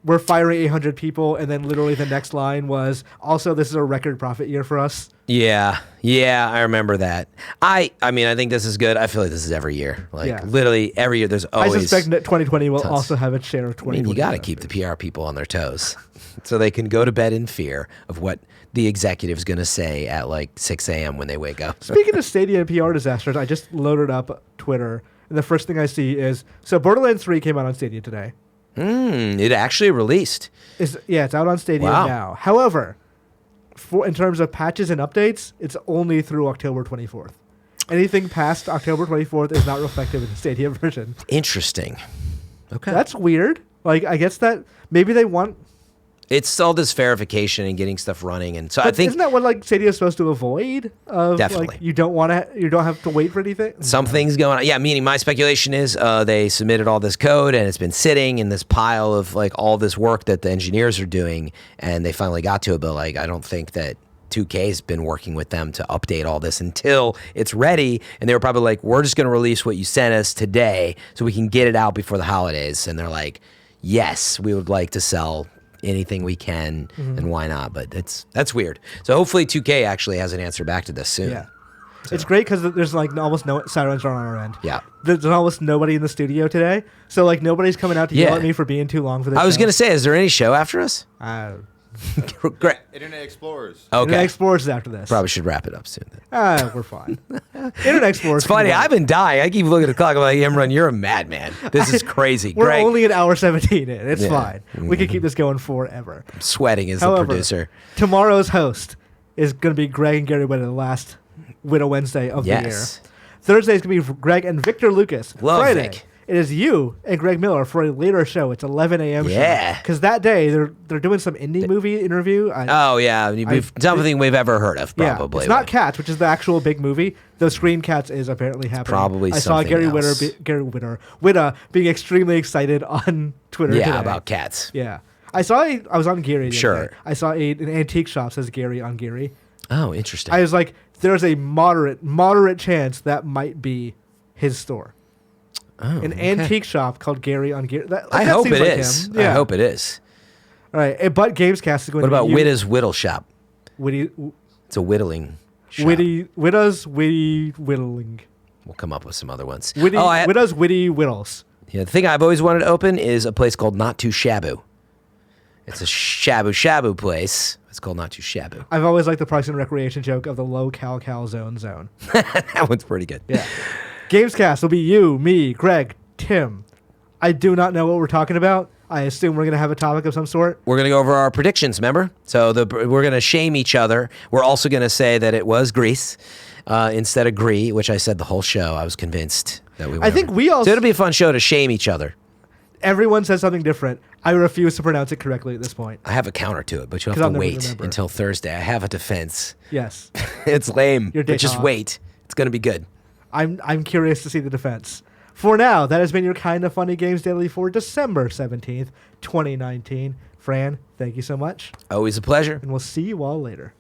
we're firing 800 people, and then literally the next line was, also, this is a record profit year for us. Yeah, I remember that. I mean, I think this is good. I feel like this is every year. Like, Yeah. literally every year there's always... I suspect that 2020 will tons. also have its share of I 2020. mean, you got to keep the PR people on their toes so they can go to bed in fear of what the executive's going to say at like 6 a.m. when they wake up. Speaking of Stadia and PR disasters, I just loaded up Twitter, and the first thing I see is, so Borderlands 3 came out on Stadia today. It actually released. It's out on Stadia Wow. now. However, in terms of patches and updates, it's only through October 24th. Anything past October 24th is not reflected in the Stadia version. Interesting. Okay. That's weird. Like, I guess that maybe they want... It's all this verification and getting stuff running, and so I But think isn't that what like Stadia is supposed to avoid? Of, Definitely. Like, you don't have to wait for anything. something's going on. Yeah, meaning my speculation is they submitted all this code and it's been sitting in this pile of like all this work that the engineers are doing, and they finally got to it. But like, I don't think that 2K's been working with them to update all this until it's ready. And they were probably like, we're just going to release what you sent us today so we can get it out before the holidays. And they're like, yes, we would like to sell anything we can, and why not? But that's weird. So hopefully 2K actually has an answer back to this soon. Yeah. It's great because there's like almost no sirens are on our end. Yeah. There's almost nobody in the studio today, so like nobody's coming out to yell Yeah. at me for being too long for this. I was show. going to say, is there any show after us? Great. Internet Explorers. Okay. Internet Explorers is after this. Probably should wrap it up soon then. We're fine. Internet Explorers. It's funny. can I've been dying. I keep looking at the clock. I'm like, Imran, you're a madman. This is crazy. We're Greg, only an hour 17 in. It's Yeah. fine. We can keep this going forever. I'm sweating as However, the producer. Tomorrow's host is going to be Greg and Gary Witta, the last Widow Wednesday of the year. Yes. Thursday is going to be Greg and Victor Lucas. Love Friday, Vic. it is you and Greg Miller for a later show. It's 11 a.m. Yeah. Because that day they're doing some indie movie interview. Oh, yeah. Something we've ever heard of, Yeah, probably. it's not Cats, which is the actual big movie. Though Screen Cats is apparently happening. probably I saw something Gary else. Witta being extremely excited on Twitter. Yeah, today. about cats. Yeah, I was on Gary. The other Sure. day. I saw an antique shop says Gary on Gary. Oh, interesting. I was like, there's a moderate chance that might be his store. An antique shop called Gary on Gary. I hope it is. Yeah. I hope it is. All right, but Gamescast is going What to about be Witta's Whittle Shop? Witty, It's a whittling shop. Witta's Witty Whittling. We'll come up with some other ones. Witta's Witty Whittles. Yeah, the thing I've always wanted to open is a place called Not Too Shabu. It's a shabu place. It's called Not Too Shabu. I've always liked the Parks and Recreation joke of the low cal zone. That one's pretty good. Yeah. Gamescast will be you, me, Greg, Tim. I do not know what we're talking about. I assume we're going to have a topic of some sort. We're going to go over our predictions, remember? So we're going to shame each other. We're also going to say that it was Greece instead of Gree, which I said the whole show. I was convinced that we were. I think we also... So it'll be a fun show to shame each other. Everyone says something different. I refuse to pronounce it correctly at this point. I have a counter to it, but you'll 'Cause have I'll to never wait remember. until Thursday. I have a defense. Yes. It's lame, Your but just data. wait. It's going to be good. I'm curious to see the defense. For now, that has been your Kinda Funny Games Daily for December 17th, 2019. Fran, thank you so much. Always a pleasure. And we'll see you all later.